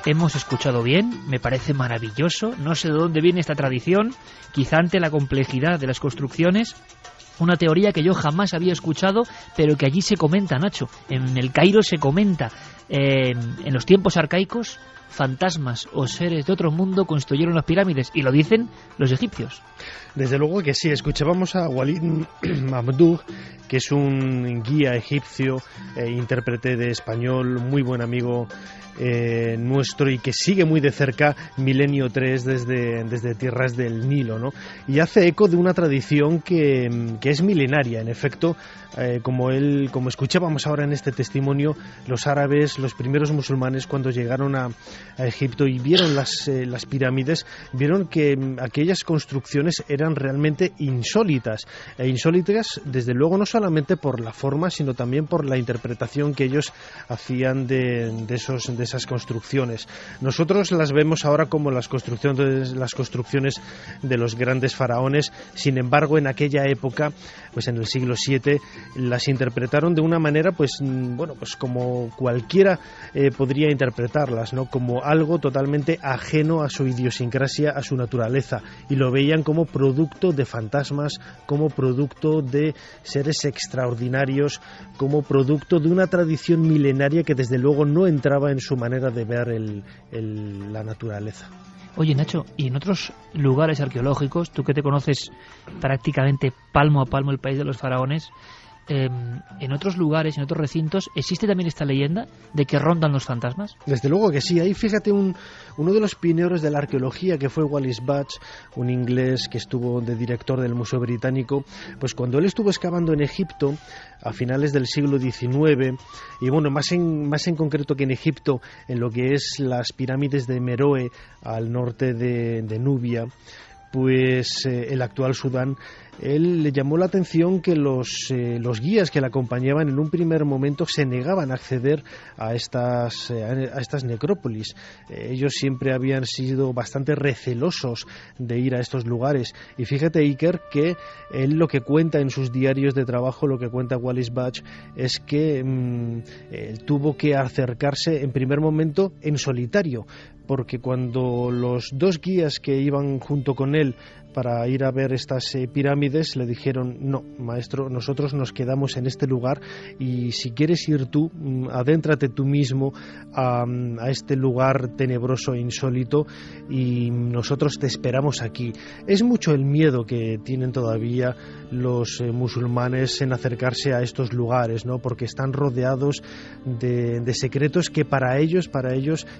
A: Hemos escuchado bien, me parece maravilloso, no sé de dónde viene esta tradición, quizá ante la complejidad de las construcciones, una teoría que yo jamás había escuchado, pero que allí se comenta, Nacho, en el Cairo se comenta, en los tiempos arcaicos, fantasmas o seres de otro mundo construyeron las pirámides, y lo dicen los egipcios.
M: Desde luego que sí, escuchábamos a Walid Mamdouh, que es un guía egipcio, intérprete de español, muy buen amigo nuestro y que sigue muy de cerca Milenio 3 desde tierras del Nilo, ¿no? Y hace eco de una tradición que es milenaria, en efecto, como escuchábamos ahora en este testimonio, los árabes, los primeros musulmanes, cuando llegaron a Egipto y vieron las pirámides, vieron que aquellas construcciones eran realmente insólitas, desde luego no solamente por la forma, sino también por la interpretación que ellos hacían de esas construcciones. Nosotros las vemos ahora como las construcciones de los grandes faraones, sin embargo en aquella época, pues en el siglo VII, las interpretaron de una manera pues como cualquiera podría interpretarlas, ¿no? Como algo totalmente ajeno a su idiosincrasia, a su naturaleza, y lo veían como producto de fantasmas, como producto de seres extraordinarios, como producto de una tradición milenaria que desde luego no entraba en su manera de ver la naturaleza.
A: Oye, Nacho, y en otros lugares arqueológicos, tú que te conoces prácticamente palmo a palmo el país de los faraones, en otros lugares, en otros recintos, ¿existe también esta leyenda de que rondan los fantasmas?
M: Desde luego que sí. Ahí fíjate, uno de los pioneros de la arqueología, que fue Wallis Budge, un inglés que estuvo de director del Museo Británico, pues cuando él estuvo excavando en Egipto a finales del siglo XIX, y bueno, más en concreto que en Egipto, en lo que es las pirámides de Meroe al norte de Nubia, pues el actual Sudán, él le llamó la atención que los guías que le acompañaban en un primer momento se negaban a acceder a estas necrópolis. Ellos siempre habían sido bastante recelosos de ir a estos lugares, y fíjate, Iker, que él lo que cuenta en sus diarios de trabajo, lo que cuenta Wallis Budge, es que él tuvo que acercarse en primer momento en solitario, porque cuando los dos guías que iban junto con él para ir a ver estas pirámides, le dijeron: no, maestro, nosotros nos quedamos en este lugar, y si quieres ir tú, adéntrate tú mismo a este lugar tenebroso e insólito, y nosotros te esperamos aquí. Es mucho el miedo que tienen todavía los musulmanes en acercarse a estos lugares, ¿no? Porque están rodeados de secretos que para ellos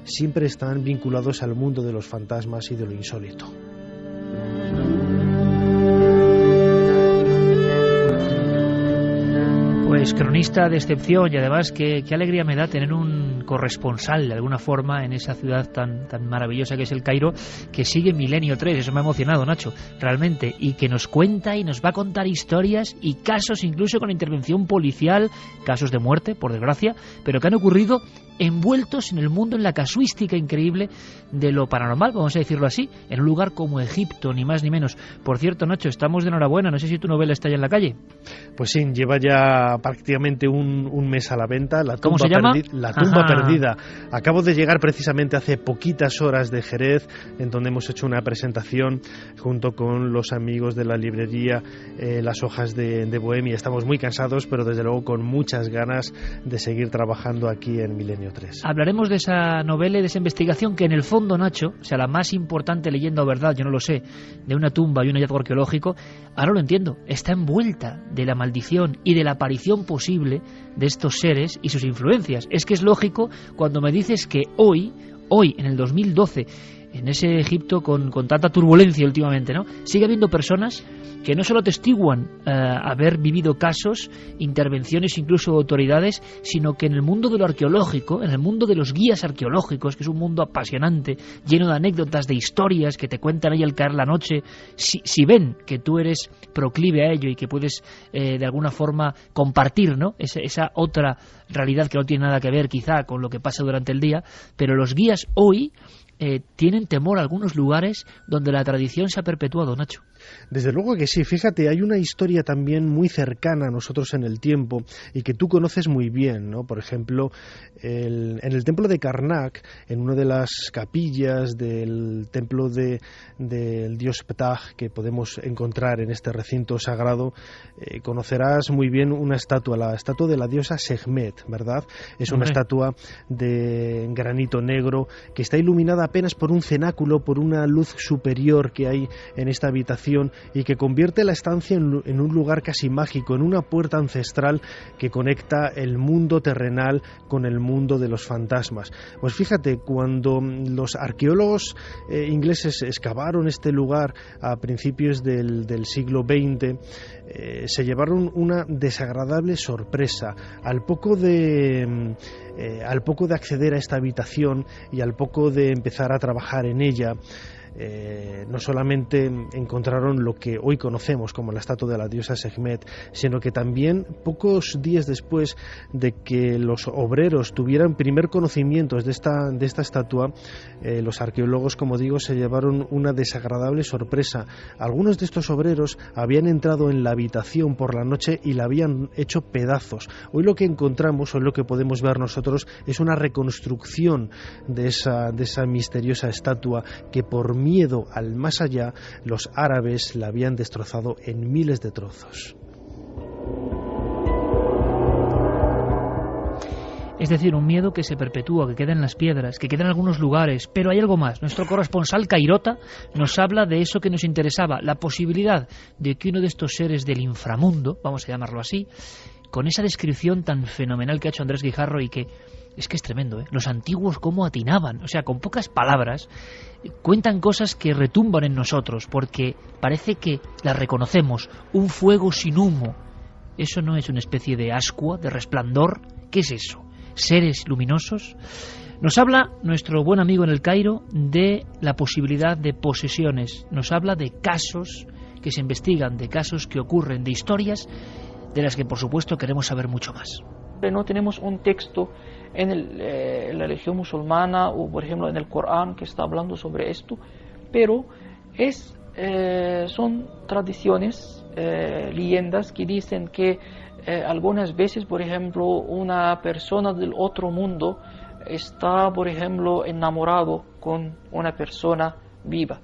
M: siempre están vinculados al mundo de los fantasmas y de lo insólito.
A: Pues cronista de excepción, y además qué alegría me da tener un corresponsal de alguna forma en esa ciudad tan maravillosa que es el Cairo, que sigue Milenio 3, eso me ha emocionado, Nacho, realmente, y que nos cuenta y nos va a contar historias y casos incluso con intervención policial, casos de muerte, por desgracia, pero que han ocurrido envueltos en el mundo, en la casuística increíble de lo paranormal, vamos a decirlo así, en un lugar como Egipto, ni más ni menos. Por cierto, Nacho, estamos de enhorabuena, no sé si tu novela está ya en la calle.
M: Pues sí, lleva ya prácticamente un mes a la venta.
A: ¿Cómo se llama?
M: La tumba perdida. Acabo de llegar precisamente hace poquitas horas de Jerez, en donde hemos hecho una presentación junto con los amigos de la librería Las Hojas de Bohemia. Estamos muy cansados, pero desde luego con muchas ganas de seguir trabajando aquí en Milenio 3.
A: Hablaremos de esa novela y de esa investigación que en el fondo, Nacho, o sea, la más importante leyenda o verdad, yo no lo sé, de una tumba y un hallazgo arqueológico, ahora lo entiendo, está envuelta de la maldición y de la aparición posible de estos seres y sus influencias. Es que es lógico cuando me dices que hoy, en el 2012, en ese Egipto con tanta turbulencia últimamente, ¿no?, sigue habiendo personas que no solo atestiguan haber vivido casos, intervenciones incluso de autoridades, sino que en el mundo de lo arqueológico, en el mundo de los guías arqueológicos, que es un mundo apasionante, lleno de anécdotas, de historias que te cuentan ahí al caer la noche, si ven que tú eres proclive a ello y que puedes de alguna forma compartir, ¿no?, esa otra realidad que no tiene nada que ver quizá con lo que pasa durante el día, pero los guías hoy tienen temor a algunos lugares donde la tradición se ha perpetuado, Nacho.
M: Desde luego que sí. Fíjate, hay una historia también muy cercana a nosotros en el tiempo y que tú conoces muy bien, ¿no? Por ejemplo, en el templo de Karnak, en una de las capillas del templo del dios Ptah que podemos encontrar en este recinto sagrado, conocerás muy bien una estatua, la estatua de la diosa Sekhmet, ¿verdad? Es una estatua de granito negro que está iluminada apenas por un cenáculo, por una luz superior que hay en esta habitación, y que convierte la estancia en un lugar casi mágico, en una puerta ancestral que conecta el mundo terrenal con el mundo de los fantasmas. Pues fíjate, cuando los arqueólogos ingleses excavaron este lugar a principios del siglo XX, se llevaron una desagradable sorpresa. Al poco de acceder a esta habitación y al poco de empezar a trabajar en ella, no solamente encontraron lo que hoy conocemos como la estatua de la diosa Sekhmet, sino que también pocos días después de que los obreros tuvieran primer conocimientos de esta estatua, los arqueólogos, como digo, se llevaron una desagradable sorpresa. Algunos de estos obreros habían entrado en la habitación por la noche y la habían hecho pedazos. Hoy lo que encontramos, hoy lo que podemos ver nosotros, es una reconstrucción de esa misteriosa estatua que por miedo al más allá los árabes la habían destrozado en miles de trozos.
A: Es decir, un miedo que se perpetúa, que queda en las piedras, que queda en algunos lugares, pero hay algo más. Nuestro corresponsal Cairota nos habla de eso que nos interesaba, la posibilidad de que uno de estos seres del inframundo, vamos a llamarlo así, con esa descripción tan fenomenal que ha hecho Andrés Guijarro, y que es tremendo, ¿eh? Los antiguos cómo atinaban, o sea, con pocas palabras cuentan cosas que retumban en nosotros, porque parece que las reconocemos. Un fuego sin humo, ¿eso no es una especie de ascua, de resplandor? ¿Qué es eso? ¿Seres luminosos? Nos habla nuestro buen amigo en el Cairo de la posibilidad de posesiones, nos habla de casos que se investigan, de casos que ocurren, de historias de las que por supuesto queremos saber mucho más.
N: No tenemos un texto en la religión musulmana o por ejemplo en el Corán que está hablando sobre esto, pero son tradiciones, leyendas que dicen que algunas veces, por ejemplo, una persona del otro mundo está, por ejemplo, enamorado con una persona viva,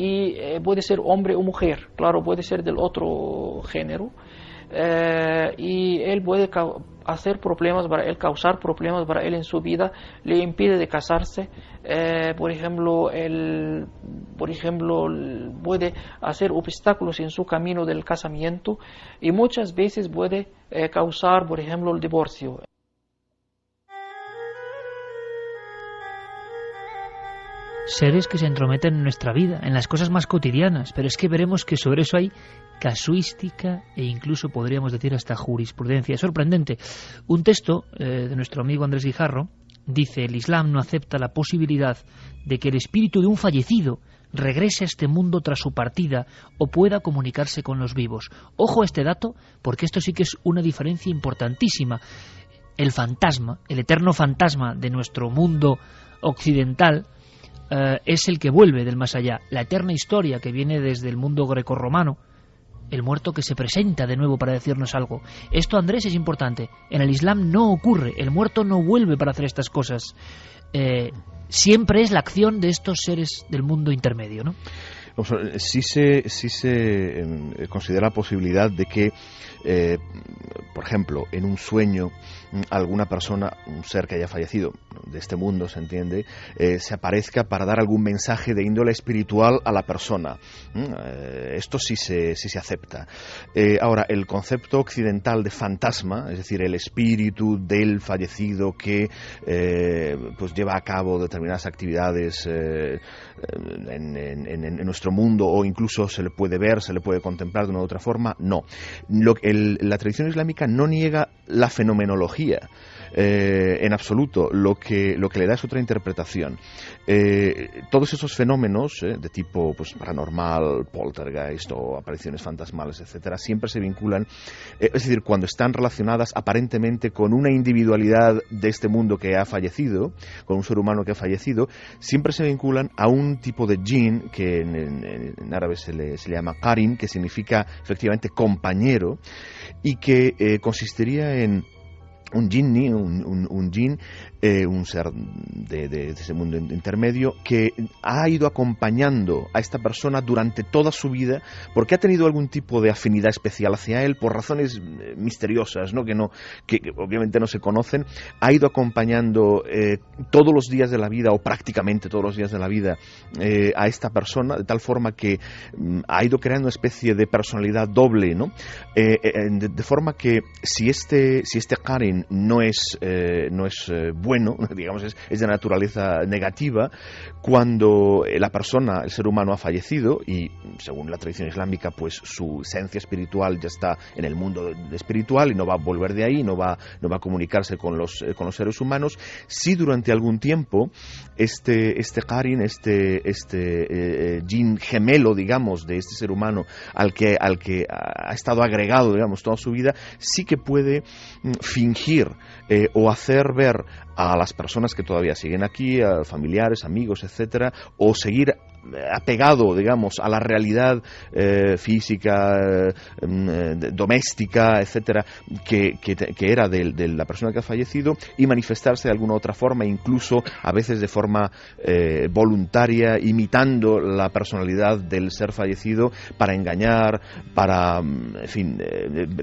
N: y puede ser hombre o mujer, claro, puede ser del otro género, y él puede hacer problemas para él, causar problemas para él en su vida, le impide de casarse, por ejemplo, puede hacer obstáculos en su camino del casamiento y muchas veces puede causar, por ejemplo, el divorcio.
A: Seres que se entrometen en nuestra vida, en las cosas más cotidianas, pero es que veremos que sobre eso hay casuística e incluso podríamos decir hasta jurisprudencia. Es sorprendente. Un texto de nuestro amigo Andrés Guijarro dice: el Islam no acepta la posibilidad de que el espíritu de un fallecido regrese a este mundo tras su partida o pueda comunicarse con los vivos. Ojo a este dato, porque esto sí que es una diferencia importantísima. El fantasma, el eterno fantasma de nuestro mundo occidental, es el que vuelve del más allá. La eterna historia que viene desde el mundo grecorromano, el muerto que se presenta de nuevo para decirnos algo. Esto, Andrés, es importante. En el Islam no ocurre, el muerto no vuelve para hacer estas cosas. Siempre es la acción de estos seres del mundo intermedio, ¿no?
B: Sí se considera la posibilidad de que, por ejemplo, en un sueño, alguna persona, un ser que haya fallecido de este mundo, se entiende, se aparezca para dar algún mensaje de índole espiritual a la persona. Esto sí se acepta. Ahora, el concepto occidental de fantasma, es decir, el espíritu del fallecido que pues lleva a cabo determinadas actividades en nuestro mundo, o incluso se le puede ver, se le puede contemplar de una u otra forma, no. La tradición islámica no niega la fenomenología en absoluto, lo que le da es otra interpretación. Todos esos fenómenos de tipo pues paranormal, poltergeist o apariciones fantasmales, etcétera, siempre se vinculan, es decir, cuando están relacionadas aparentemente con una individualidad de este mundo que ha fallecido, con un ser humano que ha fallecido, siempre se vinculan a un tipo de jinn que en árabe se le llama qarin, que significa efectivamente compañero, y que consistiría en un jinni, un jinn, un ser de ese mundo intermedio, que ha ido acompañando a esta persona durante toda su vida, porque ha tenido algún tipo de afinidad especial hacia él, por razones misteriosas, ¿no? Que obviamente no se conocen. Ha ido acompañando todos los días de la vida, o prácticamente todos los días de la vida, a esta persona, de tal forma que ha ido creando una especie de personalidad doble, ¿no? De forma que si este qarin no es bueno, digamos, es de naturaleza negativa, cuando la persona, el ser humano, ha fallecido, y según la tradición islámica, pues su esencia espiritual ya está en el mundo espiritual y no va a volver de ahí, no va a comunicarse con los seres humanos. Si durante algún tiempo este qarin, jinn gemelo, digamos, de este ser humano al que ha estado agregado, digamos, toda su vida, sí que puede fingir o hacer ver a las personas que todavía siguen aquí, a familiares, amigos, etcétera, o seguir apegado, digamos, a la realidad física, doméstica, etcétera, que era de la persona que ha fallecido, y manifestarse de alguna otra forma, incluso a veces de forma voluntaria, imitando la personalidad del ser fallecido, para engañar, para, en fin,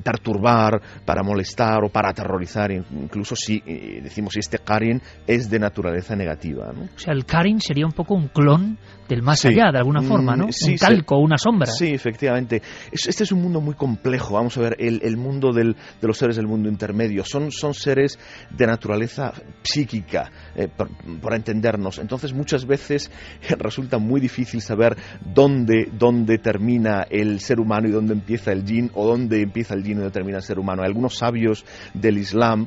B: perturbar, para molestar o para aterrorizar, incluso si decimos si este qarin es de naturaleza negativa, ¿no? O
A: sea, el qarin sería un poco un clon del más allá, de alguna forma, ¿no? Sí, un calco, una sombra.
B: Sí, efectivamente. Este es un mundo muy complejo. Vamos a ver, el mundo de los seres del mundo intermedio son seres de naturaleza psíquica, por entendernos. Entonces, muchas veces resulta muy difícil saber dónde termina el ser humano y dónde empieza el jinn, o dónde empieza el jinn y dónde termina el ser humano. Algunos sabios del Islam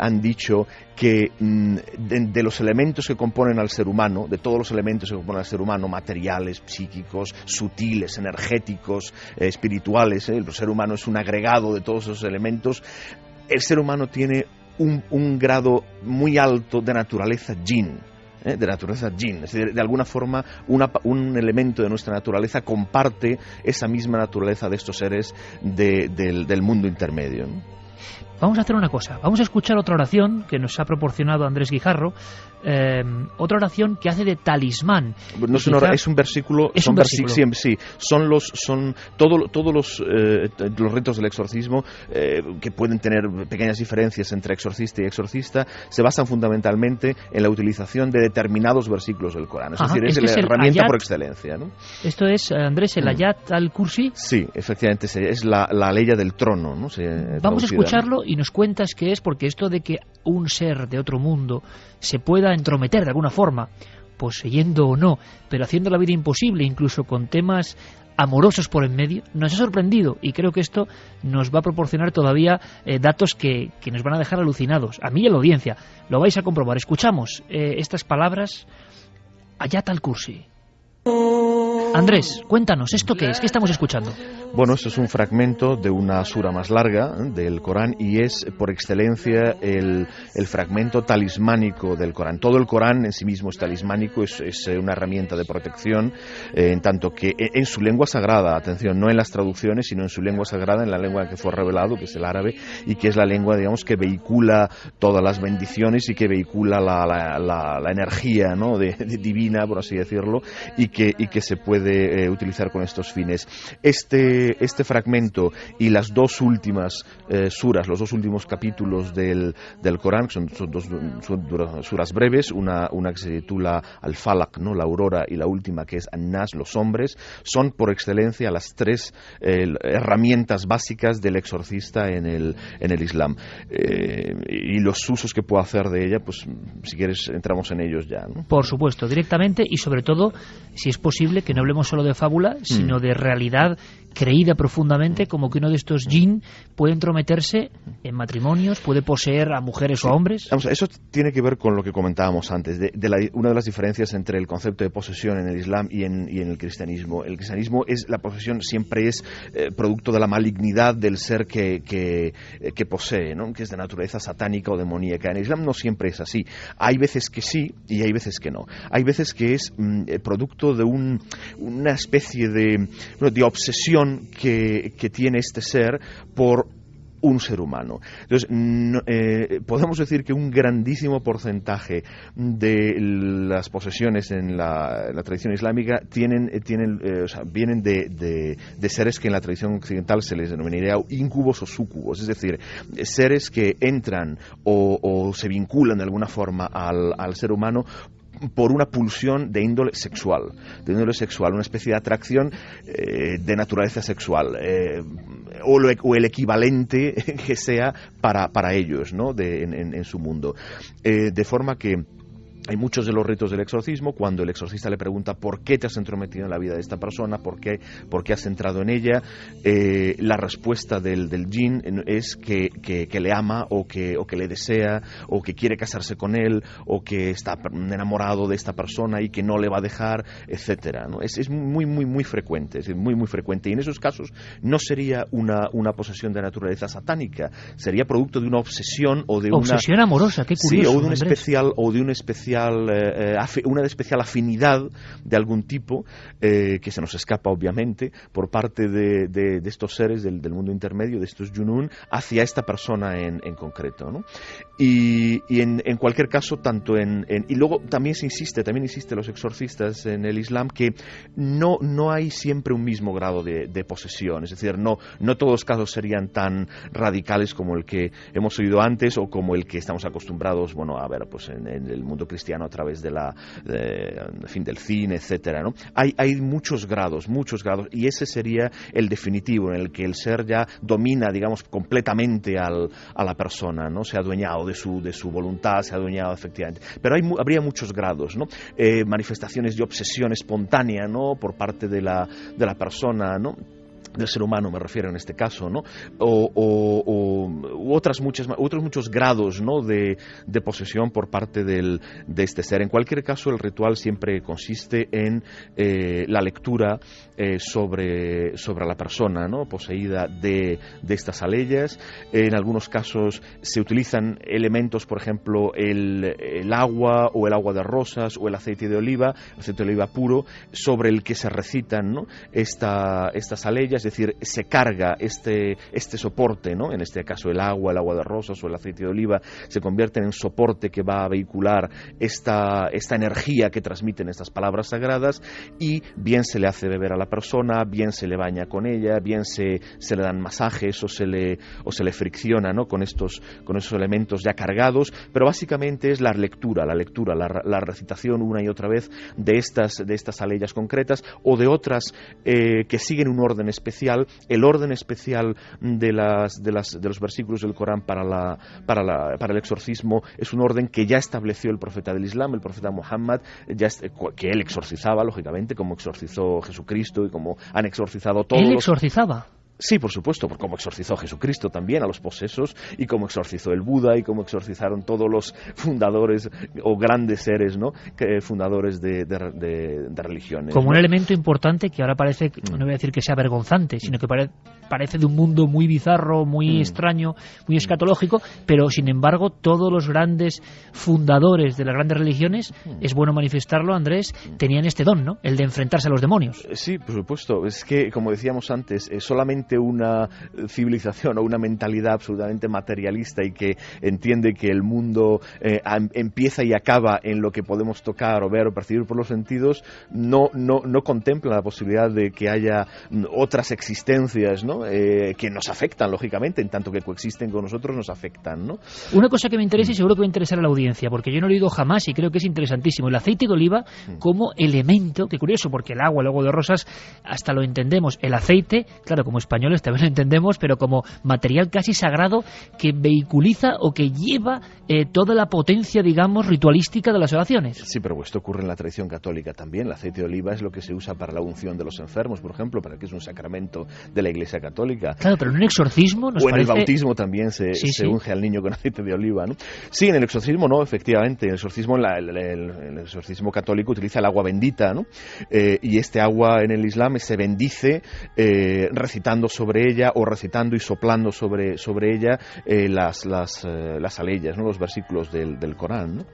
B: han dicho que de los elementos que componen al ser humano, de todos los elementos que componen al ser humano, materiales, psíquicos, sutiles, energéticos, espirituales, el ser humano es un agregado de todos esos elementos. El ser humano tiene un grado muy alto de naturaleza jinn. De naturaleza jinn, es decir, de alguna forma un elemento de nuestra naturaleza comparte esa misma naturaleza de estos seres del mundo intermedio, ¿no?
A: Vamos a hacer una cosa, vamos a escuchar otra oración que nos ha proporcionado Andrés Guijarro, otra oración que hace de talismán.
B: No es, es un versículo. Sí, son todos los ritos del exorcismo, que pueden tener pequeñas diferencias entre exorcista y exorcista, se basan fundamentalmente en la utilización de determinados versículos del Corán. Es decir, es la herramienta por excelencia, ¿no?
A: Esto es, Andrés, el Ayat al-Kursi.
B: Sí, efectivamente, es la ley del trono, ¿no?
A: Vamos a escucharlo y nos cuentas qué es, porque esto de que un ser de otro mundo se pueda entrometer de alguna forma, poseyendo o no, pero haciendo la vida imposible, incluso con temas amorosos por en medio, nos ha sorprendido, y creo que esto nos va a proporcionar todavía datos que nos van a dejar alucinados. A mí y a la audiencia lo vais a comprobar. Escuchamos estas palabras, Ayat al-Kursi. Andrés, cuéntanos, ¿esto qué es? ¿Qué estamos escuchando?
B: Bueno, esto es un fragmento de una sura más larga del Corán y es por excelencia el fragmento talismánico del Corán. Todo el Corán en sí mismo es talismánico, es una herramienta de protección, en tanto que en su lengua sagrada, atención, no en las traducciones, sino en su lengua sagrada, en la lengua que fue revelado, que es el árabe, y que es la lengua, digamos, que vehicula todas las bendiciones y que vehicula la energía, ¿no? divina, por así decirlo, y que se puede utilizar con estos fines. Este fragmento y las dos últimas suras, los dos últimos capítulos del Corán, son dos suras breves, una que se titula Al-Falaq, ¿no? La aurora, y la última que es An-Nas, los hombres, son por excelencia las tres herramientas básicas del exorcista en el Islam. Y los usos que puedo hacer de ella, pues si quieres entramos en ellos ya, ¿no?
A: Por supuesto, directamente, y sobre todo, si es posible, que no hablemos solo de fábula, sino de realidad creída profundamente, como que uno de estos jinn puede entrometerse en matrimonios, puede poseer a mujeres o a hombres.
B: Vamos, eso tiene que ver con lo que comentábamos antes, una de las diferencias entre el concepto de posesión en el Islam y en el cristianismo. El cristianismo la posesión siempre es producto de la malignidad del ser que posee, ¿no? Que es de naturaleza satánica o demoníaca. En el Islam no siempre es así. Hay veces que sí y hay veces que no. Hay veces que es producto de una especie de obsesión que tiene este ser por un ser humano. Entonces, podemos decir que un grandísimo porcentaje de las posesiones en la tradición islámica vienen de seres que en la tradición occidental se les denominaría incubos o súcubos, es decir, seres que entran o se vinculan de alguna forma al ser humano por una pulsión de índole sexual, una especie de atracción de naturaleza sexual, o el equivalente que sea para ellos, ¿no? en su mundo. De forma que hay muchos de los ritos del exorcismo, cuando el exorcista le pregunta ¿por qué te has entrometido en la vida de esta persona? ¿Por qué has entrado en ella? La respuesta del jinn es que le ama o que le desea o que quiere casarse con él o que está enamorado de esta persona y que no le va a dejar, etcétera, ¿no? Es muy, muy, muy frecuente, y en esos casos no sería una posesión de naturaleza satánica, sería producto de una obsesión o de
A: obsesión amorosa, qué curioso.
B: Sí, o de un especial una especial afinidad de algún tipo que se nos escapa obviamente por parte de estos seres del mundo intermedio, de estos Junun, hacia esta persona en concreto, ¿no? Y en cualquier caso, y luego también insiste los exorcistas en el Islam que no hay siempre un mismo grado de posesión, es decir, no todos los casos serían tan radicales como el que hemos oído antes o como el que estamos acostumbrados, a ver, pues en el mundo cristiano a través del cine, etcétera, ¿no? Hay muchos grados, y ese sería el definitivo, en el que el ser ya domina, digamos, completamente a la persona, ¿no? Se ha adueñado de su voluntad, se ha adueñado efectivamente. Pero habría muchos grados, ¿no? Manifestaciones de obsesión espontánea, ¿no? Por parte de la persona, ¿no? Del ser humano me refiero en este caso, ¿no? U otros muchos grados, ¿no? de posesión por parte de este ser. En cualquier caso, el ritual siempre consiste en la lectura sobre la persona, ¿no? Poseída de estas aleyas. En algunos casos se utilizan elementos, por ejemplo, el agua o el agua de rosas o el aceite de oliva puro, sobre el que se recitan, ¿no? estas aleyas. es decir, se carga este soporte, ¿no? En este caso el agua de rosas o el aceite de oliva, se convierten en soporte que va a vehicular esta energía que transmiten estas palabras sagradas, y bien se le hace beber a la persona, bien se le baña con ella, bien se le dan masajes o se le fricciona, ¿no? con esos elementos ya cargados, pero básicamente es la lectura, la recitación una y otra vez de estas aleyas concretas o de otras que siguen un orden especial. El orden especial de los versículos del Corán para el exorcismo es un orden que ya estableció el profeta del Islam, el profeta Muhammad, que él exorcizaba, lógicamente, como exorcizó Jesucristo y como han exorcizado todos.
A: ¿Él exorcizaba?
B: Sí, por supuesto, como exorcizó Jesucristo también a los posesos, y como exorcizó el Buda, y como exorcizaron todos los fundadores o grandes seres, ¿no? Fundadores de religiones.
A: Como
B: ¿no?
A: un elemento importante que ahora parece, no voy a decir que sea vergonzante, sino que parece de un mundo muy bizarro, muy extraño, muy escatológico, pero sin embargo todos los grandes fundadores de las grandes religiones, es bueno manifestarlo, Andrés, tenían este don, ¿no? El de enfrentarse a los demonios.
B: Sí, por supuesto. Es que, como decíamos antes, solamente una civilización o una mentalidad absolutamente materialista y que entiende que el mundo empieza y acaba en lo que podemos tocar o ver o percibir por los sentidos, no contempla la posibilidad de que haya otras existencias, ¿no? Que nos afectan, lógicamente, en tanto que coexisten con nosotros, nos afectan, ¿no?
A: Una cosa que me interesa y seguro que va a interesar a la audiencia, porque yo no lo he oído jamás y creo que es interesantísimo, el aceite de oliva como elemento, que curioso, porque el agua, el agua de rosas, hasta lo entendemos, el aceite, claro, como españoles también lo entendemos, pero como material casi sagrado que vehiculiza o que lleva toda la potencia, digamos, ritualística de las oraciones.
B: Sí, pero esto ocurre en la tradición católica también. El aceite de oliva es lo que se usa para la unción de los enfermos, por ejemplo, para que es un sacramento de la Iglesia católica.
A: Claro, pero en un exorcismo nos
B: parece...
A: el
B: bautismo también se unge al niño con aceite de oliva, ¿no? Sí, en el exorcismo no, efectivamente. En el exorcismo, el exorcismo católico utiliza el agua bendita, ¿no? Y este agua en el Islam se bendice recitando sobre ella o recitando y soplando sobre ella las aleyas, ¿no? Los versículos del Corán, ¿no?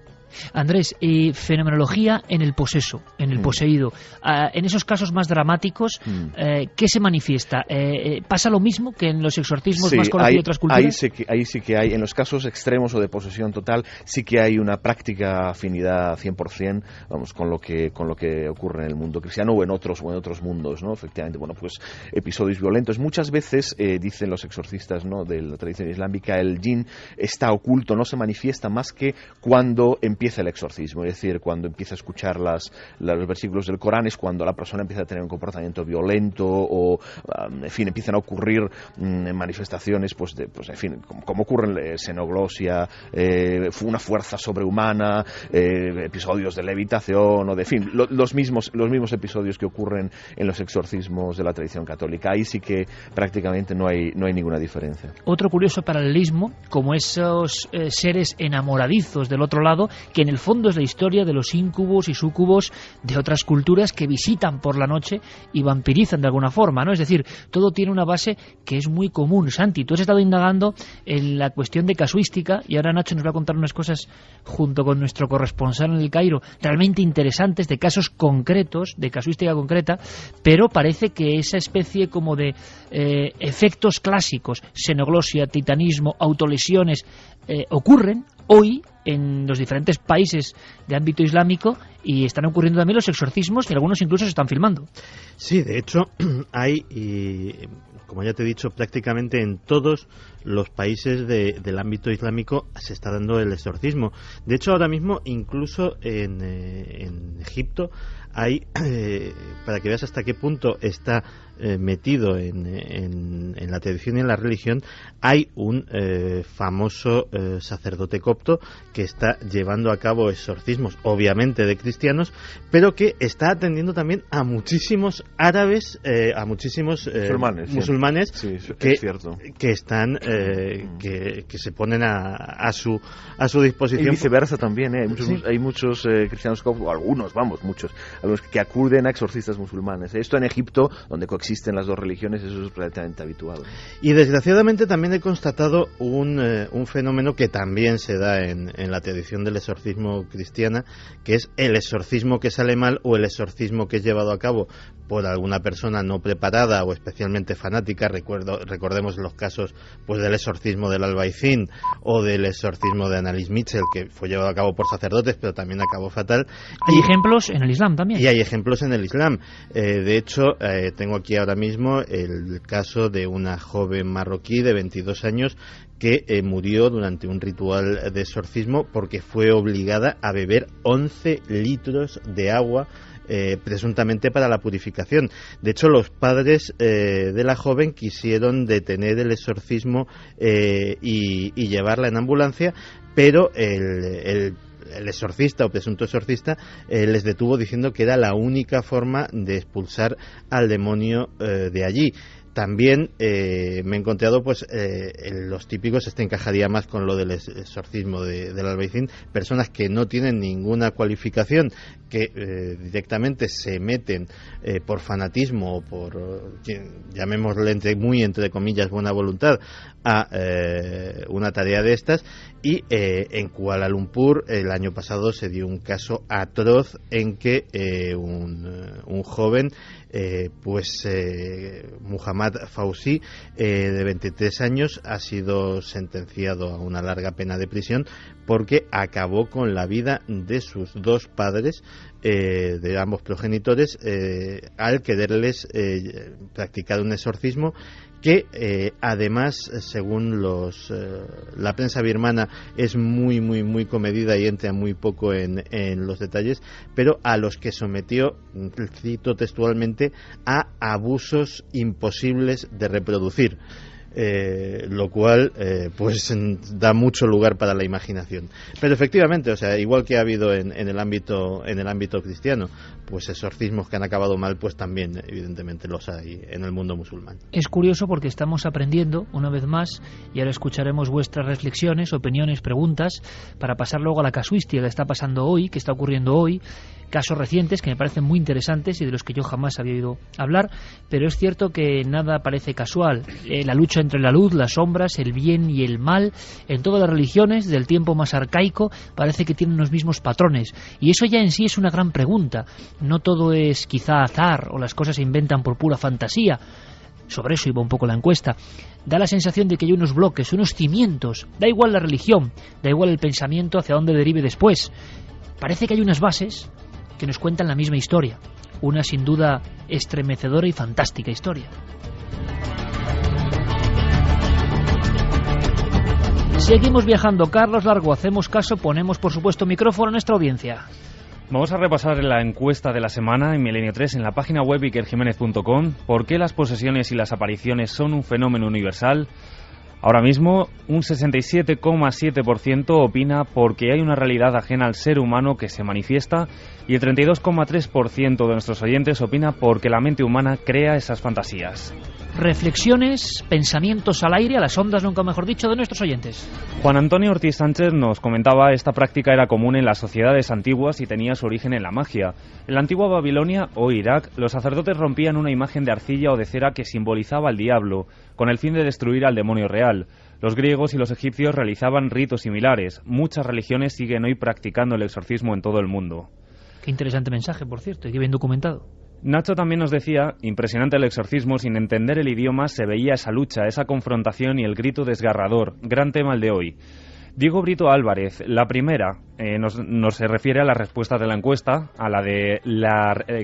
A: Andrés, fenomenología en el poseso, en el poseído. En esos casos más dramáticos, ¿qué se manifiesta? ¿Pasa lo mismo que en los exorcismos más conocidos de otras culturas?
B: Ahí sí que hay, en los casos extremos o de posesión total, sí que hay una práctica afinidad 100%, vamos, con lo que ocurre en el mundo cristiano o en otros mundos, ¿no? Efectivamente, bueno, pues episodios violentos. Muchas veces, dicen los exorcistas, ¿no?, de la tradición islámica, el jinn está oculto, no se manifiesta más que cuando empieza el exorcismo, es decir, cuando empieza a escuchar los versículos del Corán, es cuando la persona empieza a tener un comportamiento violento o, en fin, empiezan a ocurrir manifestaciones, en fin, como ocurre en xenoglosia, una fuerza sobrehumana, episodios de levitación, o de, en fin, los mismos episodios que ocurren en los exorcismos de la tradición católica. Ahí sí que prácticamente no hay ninguna diferencia.
A: Otro curioso paralelismo, como esos seres enamoradizos del otro lado, que en el fondo es la historia de los íncubos y súcubos de otras culturas que visitan por la noche y vampirizan de alguna forma, ¿no? Es decir, todo tiene una base que es muy común. Santi, tú has estado indagando en la cuestión de casuística y ahora Nacho nos va a contar unas cosas junto con nuestro corresponsal en el Cairo, realmente interesantes, de casos concretos, de casuística concreta, pero parece que esa especie como de efectos clásicos, xenoglosia, titanismo, autolesiones, ocurren hoy en los diferentes países de ámbito islámico y están ocurriendo también los exorcismos y algunos incluso se están filmando.
C: Sí, de hecho hay, como ya te he dicho, prácticamente en todos los países del ámbito islámico se está dando el exorcismo. De hecho, ahora mismo incluso en Egipto hay, para que veas hasta qué punto está metido en la tradición y en la religión, hay un famoso sacerdote copto que está llevando a cabo exorcismos, obviamente de cristianos, pero que está atendiendo también a muchísimos árabes, a muchísimos musulmanes que están que se ponen a su disposición.
B: Y viceversa también, hay muchos cristianos coptos, o algunos, muchos, que acuden a exorcistas musulmanes. Esto en Egipto, donde coexisten las dos religiones, eso es relativamente habitual.
C: Y desgraciadamente también he constatado un fenómeno que también se da en la tradición del exorcismo cristiana, que es el exorcismo que sale mal o el exorcismo que es llevado a cabo por alguna persona no preparada o especialmente fanática. Recordemos los casos pues del exorcismo del Albaicín o del exorcismo de Annalise Mitchell, que fue llevado a cabo por sacerdotes pero también acabó fatal.
A: Hay ejemplos en el Islam también.
C: Y hay ejemplos en el Islam. De hecho, tengo aquí ahora mismo el caso de una joven marroquí de 22 años que murió durante un ritual de exorcismo porque fue obligada a beber 11 litros de agua presuntamente para la purificación. De hecho, los padres de la joven quisieron detener el exorcismo y llevarla en ambulancia, pero el exorcista o presunto exorcista les detuvo diciendo que era la única forma de expulsar al demonio de allí. También me he encontrado pues los típicos, este encajaría más con lo del exorcismo del Albaicín, personas que no tienen ninguna cualificación, que directamente se meten por fanatismo o por, llamémosle entre comillas, buena voluntad a una tarea de estas. Y en Kuala Lumpur el año pasado se dio un caso atroz en que un joven, Muhammad Fauzi, de 23 años, ha sido sentenciado a una larga pena de prisión porque acabó con la vida de sus dos padres, de ambos progenitores, al quererles practicar un exorcismo que además, según la prensa birmana, es muy comedida y entra muy poco en los detalles, pero a los que sometió, cito textualmente, a abusos imposibles de reproducir. Lo cual pues da mucho lugar para la imaginación. Pero efectivamente, o sea, igual que ha habido en el ámbito cristiano, pues exorcismos que han acabado mal, pues también evidentemente los hay en el mundo musulmán.
A: Es curioso porque estamos aprendiendo una vez más, y ahora escucharemos vuestras reflexiones, opiniones, preguntas, para pasar luego a la casuística que está pasando hoy, que está ocurriendo hoy, casos recientes que me parecen muy interesantes y de los que yo jamás había oído hablar, pero es cierto que nada parece casual. La lucha entre la luz, las sombras, el bien y el mal, en todas las religiones del tiempo más arcaico, parece que tienen los mismos patrones, y eso ya en sí es una gran pregunta. No todo es quizá azar o las cosas se inventan por pura fantasía. Sobre eso iba un poco la encuesta. Da la sensación de que hay unos bloques, unos cimientos. Da igual la religión, da igual el pensamiento hacia dónde derive después. Parece que hay unas bases que nos cuentan la misma historia, una sin duda estremecedora y fantástica historia. Seguimos viajando. Carlos Largo, hacemos caso, ponemos por supuesto micrófono a nuestra audiencia.
F: Vamos a repasar la encuesta de la semana en Milenio 3 en la página web ikerjimenez.com. ¿Por qué las posesiones y las apariciones son un fenómeno universal? Ahora mismo, un 67,7% opina porque hay una realidad ajena al ser humano que se manifiesta, y el 32,3% de nuestros oyentes opina porque la mente humana crea esas fantasías.
A: Reflexiones, pensamientos al aire, a las ondas, nunca mejor dicho, de nuestros oyentes.
F: Juan Antonio Ortiz Sánchez nos comentaba: esta práctica era común en las sociedades antiguas y tenía su origen en la magia. En la antigua Babilonia o Irak, los sacerdotes rompían una imagen de arcilla o de cera que simbolizaba al diablo, con el fin de destruir al demonio real. Los griegos y los egipcios realizaban ritos similares. Muchas religiones siguen hoy practicando el exorcismo en todo el mundo.
A: Qué interesante mensaje, por cierto, y qué bien documentado.
F: Nacho también nos decía: impresionante el exorcismo, sin entender el idioma se veía esa lucha, esa confrontación y el grito desgarrador. Gran tema el de hoy. Diego Brito Álvarez, la primera, nos se refiere a la respuesta de la encuesta, a la de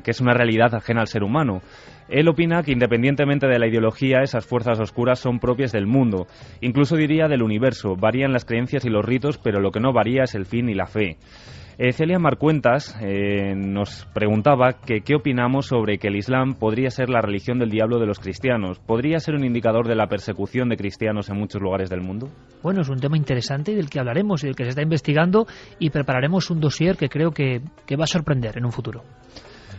F: que es una realidad ajena al ser humano. Él opina que independientemente de la ideología, esas fuerzas oscuras son propias del mundo, incluso diría del universo. Varían las creencias y los ritos, pero lo que no varía es el fin y la fe. Celia Marcuentas nos preguntaba que qué opinamos sobre que el Islam podría ser la religión del diablo de los cristianos. ¿Podría ser un indicador de la persecución de cristianos en muchos lugares del mundo?
A: Bueno, es un tema interesante y del que hablaremos y del que se está investigando, y prepararemos un dossier que creo que va a sorprender en un futuro.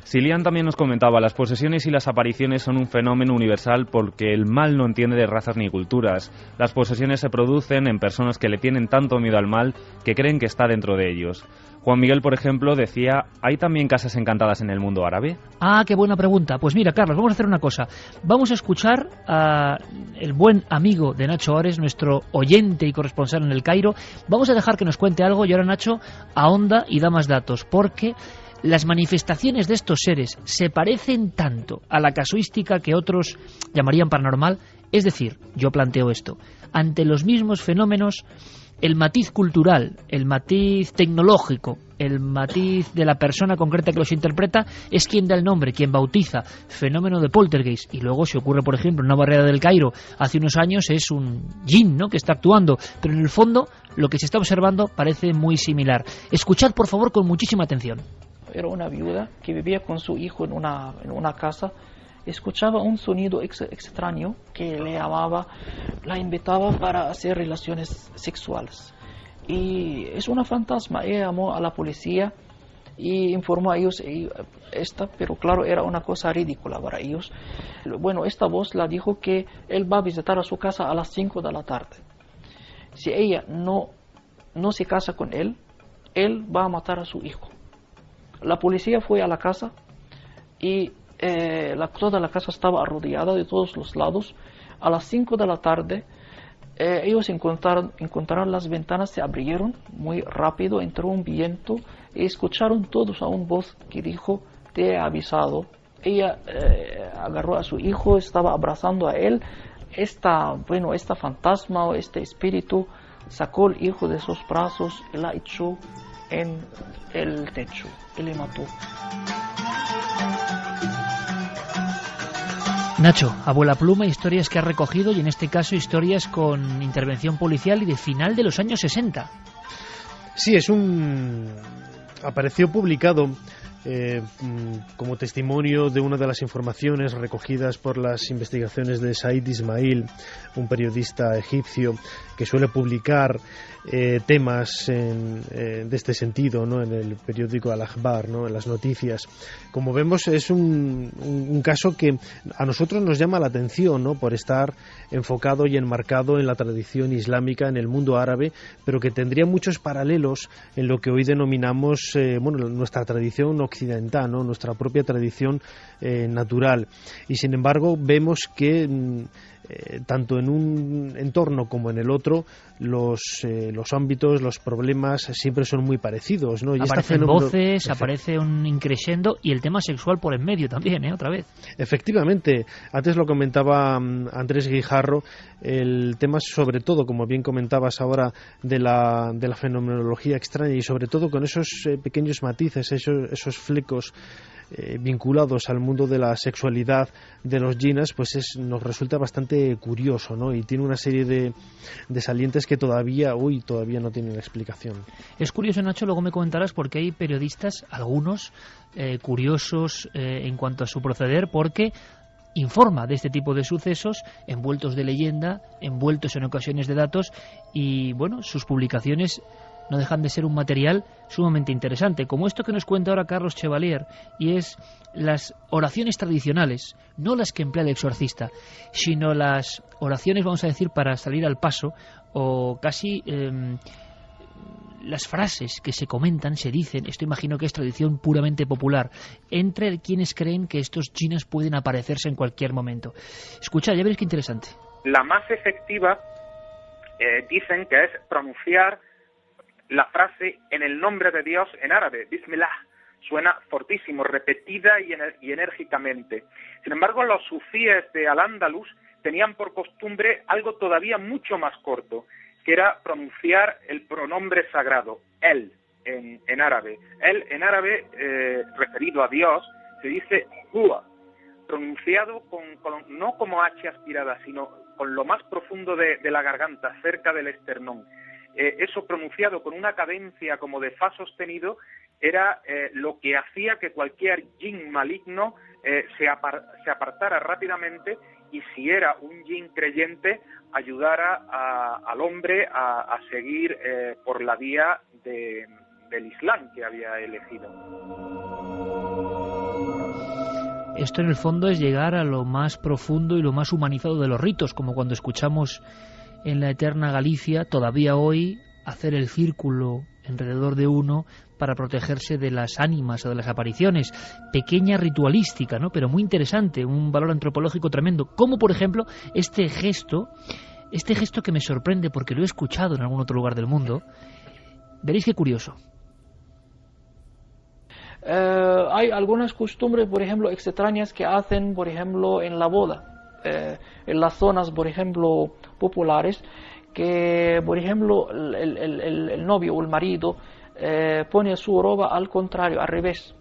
F: Silian también nos comentaba: las posesiones y las apariciones son un fenómeno universal porque el mal no entiende de razas ni culturas. Las posesiones se producen en personas que le tienen tanto miedo al mal que creen que está dentro de ellos. Juan Miguel, por ejemplo, decía: ¿hay también casas encantadas en el mundo árabe?
A: Ah, qué buena pregunta. Pues mira, Carlos, vamos a hacer una cosa. Vamos a escuchar a el buen amigo de Nacho Ares, nuestro oyente y corresponsal en el Cairo. Vamos a dejar que nos cuente algo y ahora Nacho ahonda y da más datos, porque las manifestaciones de estos seres se parecen tanto a la casuística que otros llamarían paranormal. Es decir, yo planteo esto, ante los mismos fenómenos, el matiz cultural, el matiz tecnológico, el matiz de la persona concreta que los interpreta es quien da el nombre, quien bautiza. Fenómeno de poltergeist. Y luego si ocurre, por ejemplo, en una barriada del Cairo hace unos años, es un jinn, ¿no?, que está actuando. Pero en el fondo lo que se está observando parece muy similar. Escuchad, por favor, con muchísima atención.
N: Era una viuda que vivía con su hijo en una casa. Escuchaba un sonido extraño que le llamaba, la invitaba para hacer relaciones sexuales. Y es una fantasma. Ella llamó a la policía y informó a ellos pero claro, era una cosa ridícula para ellos. Bueno, esta voz la dijo que él va a visitar a su casa a las 5 de la tarde. Si ella no se casa con él va a matar a su hijo. La policía fue a la casa y toda la casa estaba arrodillada de todos los lados. A las 5 de la tarde ellos encontraron las ventanas, se abrieron muy rápido, entró un viento y escucharon todos a una voz que dijo: te he avisado. Ella agarró a su hijo, estaba abrazando a él. Esta fantasma o este espíritu sacó al hijo de sus brazos y la echó en el techo y le mató.
A: Nacho, abuela pluma, historias que has recogido y en este caso historias con intervención policial y de final de los años 60.
M: Sí, apareció publicado como testimonio de una de las informaciones recogidas por las investigaciones de Said Ismail, un periodista egipcio que suele publicar temas de este sentido, ¿no?, en el periódico Al-Akhbar, ¿no?, en las noticias. Como vemos, es un caso que a nosotros nos llama la atención, ¿no?, por estar enfocado y enmarcado en la tradición islámica, en el mundo árabe, pero que tendría muchos paralelos en lo que hoy denominamos nuestra tradición occidental, ¿no?, nuestra propia tradición natural. Y sin embargo vemos que tanto en un entorno como en el otro los ámbitos, los problemas siempre son muy parecidos, ¿no? Y
A: aparecen voces, aparece un increscendo y el tema sexual por en medio también, otra vez.
M: Efectivamente, antes lo comentaba Andrés Guijarro, el tema sobre todo, como bien comentabas ahora, de la fenomenología extraña y sobre todo con esos pequeños matices, esos flecos vinculados al mundo de la sexualidad de los jinnas, pues nos resulta bastante curioso, ¿no? Y tiene una serie de salientes que todavía no tienen explicación.
A: Es curioso, Nacho, luego me comentarás, porque hay periodistas, algunos curiosos en cuanto a su proceder, porque informa de este tipo de sucesos envueltos de leyenda, envueltos en ocasiones de datos, y bueno, sus publicaciones no dejan de ser un material sumamente interesante, como esto que nos cuenta ahora Carlos Chevalier, y es las oraciones tradicionales, no las que emplea el exorcista, sino las oraciones, vamos a decir, para salir al paso, o casi las frases que se comentan, se dicen, esto imagino que es tradición puramente popular, entre quienes creen que estos jinns pueden aparecerse en cualquier momento. Escucha, ya veréis qué interesante.
G: La más efectiva, dicen que es pronunciar la frase en el nombre de Dios en árabe, Bismillah. Suena fortísimo, repetida y enérgicamente. Sin embargo, los sufíes de Al-Ándalus tenían por costumbre algo todavía mucho más corto, que era pronunciar el pronombre sagrado, él, en árabe. Él, en árabe, referido a Dios, se dice Huwa, pronunciado no como H aspirada, sino con lo más profundo de la garganta, cerca del esternón. Eso pronunciado con una cadencia como de fa sostenido era lo que hacía que cualquier jinn maligno se apartara rápidamente, y si era un jinn creyente, ayudara al hombre a seguir por la vía del Islam que había elegido.
A: Esto en el fondo es llegar a lo más profundo y lo más humanizado de los ritos, como cuando escuchamos en la eterna Galicia, todavía hoy, hacer el círculo alrededor de uno para protegerse de las ánimas o de las apariciones. Pequeña ritualística, ¿no?, pero muy interesante, un valor antropológico tremendo. Como, por ejemplo, este gesto que me sorprende porque lo he escuchado en algún otro lugar del mundo. Veréis qué curioso.
N: Hay algunas costumbres, por ejemplo, extrañas que hacen, por ejemplo, en la boda, en las zonas, por ejemplo, populares, que, por ejemplo, el novio o el marido pone su ropa al contrario, al revés.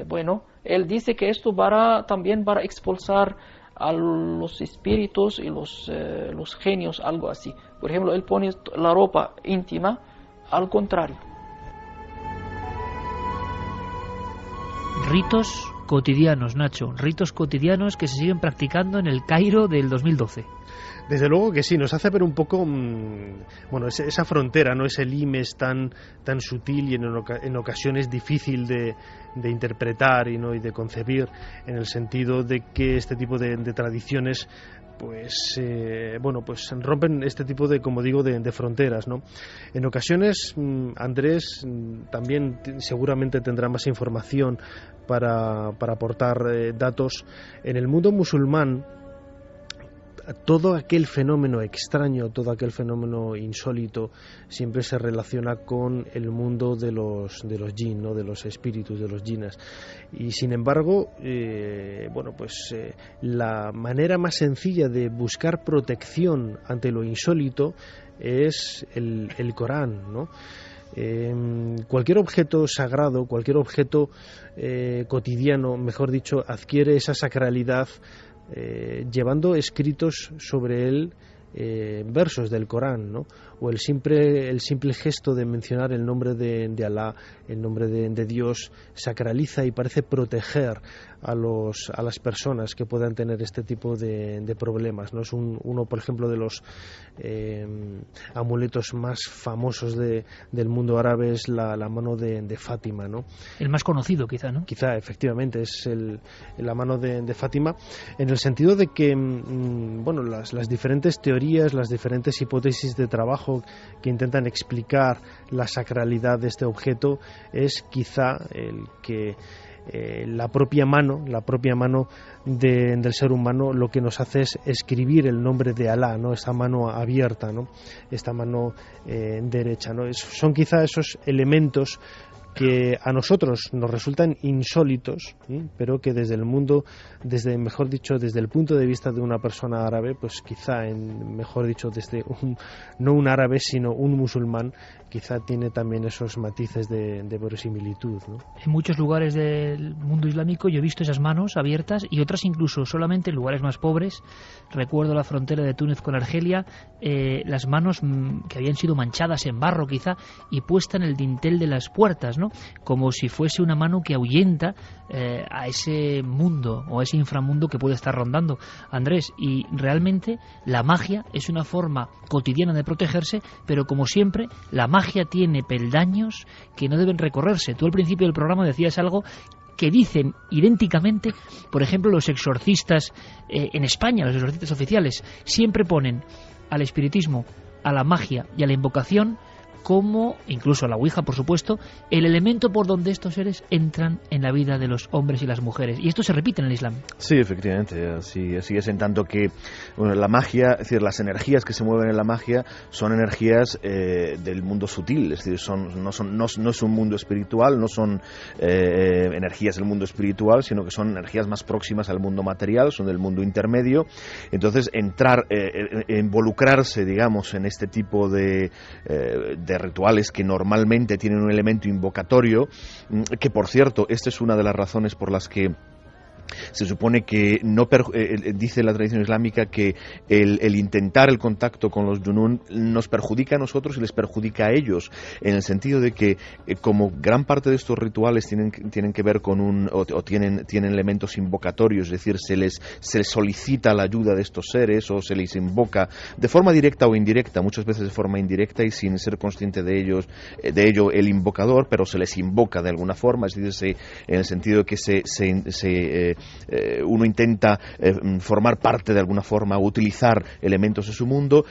N: Bueno, él dice que esto también para expulsar a los espíritus y los genios, algo así. Por ejemplo, él pone la ropa íntima al contrario.
A: Ritos cotidianos, Nacho, ritos cotidianos que se siguen practicando en el Cairo del 2012.
M: Desde luego que sí, nos hace ver un poco, bueno, esa frontera, ¿no? Ese limes tan sutil y en ocasiones difícil de interpretar y de concebir, en el sentido de que este tipo de tradiciones pues rompen este tipo de, como digo, de fronteras, ¿no? En ocasiones, Andrés también seguramente tendrá más información para aportar datos. En el mundo musulmán, todo aquel fenómeno extraño, todo aquel fenómeno insólito siempre se relaciona con el mundo de los jinn, ¿no? De los espíritus, de los jinnas. Y sin embargo, la manera más sencilla de buscar protección ante lo insólito es el Corán, ¿no? Cualquier objeto sagrado, cualquier objeto cotidiano, mejor dicho, adquiere esa sacralidad llevando escritos sobre él versos del Corán, ¿no? O el simple gesto de mencionar el nombre de Alá, el nombre de Dios, sacraliza y parece proteger a las personas que puedan tener este tipo de problemas, ¿no? Es uno, por ejemplo, de los amuletos más famosos del mundo árabe, es la mano de Fátima, ¿no?
A: El más conocido, quizá, ¿no?
M: Quizá, efectivamente, es la mano de Fátima, en el sentido de que las diferentes teorías, las diferentes hipótesis de trabajo que intentan explicar la sacralidad de este objeto es quizá el que la propia mano del ser humano lo que nos hace es escribir el nombre de Alá, ¿no? Esta mano abierta, ¿no? Esta mano derecha, ¿no? Son quizá esos elementos que a nosotros nos resultan insólitos, pero que desde el mundo, desde el punto de vista de una persona árabe, pues quizá, desde no un árabe, sino un musulmán, quizá tiene también esos matices de verosimilitud, ¿no?
A: En muchos lugares del mundo islámico yo he visto esas manos abiertas y otras incluso solamente en lugares más pobres. Recuerdo la frontera de Túnez con Argelia, las manos que habían sido manchadas en barro quizá y puesta en el dintel de las puertas, ¿no? Como si fuese una mano que ahuyenta a ese mundo o a ese inframundo que puede estar rondando, Andrés. Y realmente la magia es una forma cotidiana de protegerse, pero como siempre la magia tiene peldaños que no deben recorrerse. Tú al principio del programa decías algo que dicen idénticamente, por ejemplo, los exorcistas en España, los exorcistas oficiales, siempre ponen al espiritismo, a la magia y a la invocación como, incluso a la Ouija, por supuesto, el elemento por donde estos seres entran en la vida de los hombres y las mujeres. Y esto se repite en el Islam.
B: Sí, efectivamente, así es, en tanto que la magia, es decir, las energías que se mueven en la magia son energías del mundo sutil, es decir, no es un mundo espiritual, no son energías del mundo espiritual, sino que son energías más próximas al mundo material, son del mundo intermedio. Entonces, involucrarse, digamos, en este tipo de rituales que normalmente tienen un elemento invocatorio, que por cierto, esta es una de las razones por las que se supone que dice la tradición islámica que el intentar el contacto con los junún nos perjudica a nosotros y les perjudica a ellos, en el sentido de que como gran parte de estos rituales tienen que ver con tienen elementos invocatorios, es decir, se les solicita la ayuda de estos seres o se les invoca de forma directa o indirecta, muchas veces de forma indirecta y sin ser consciente de ello el invocador, pero se les invoca de alguna forma, es decir, en el sentido de que se uno intenta formar parte de alguna forma, utilizar elementos de su mundo,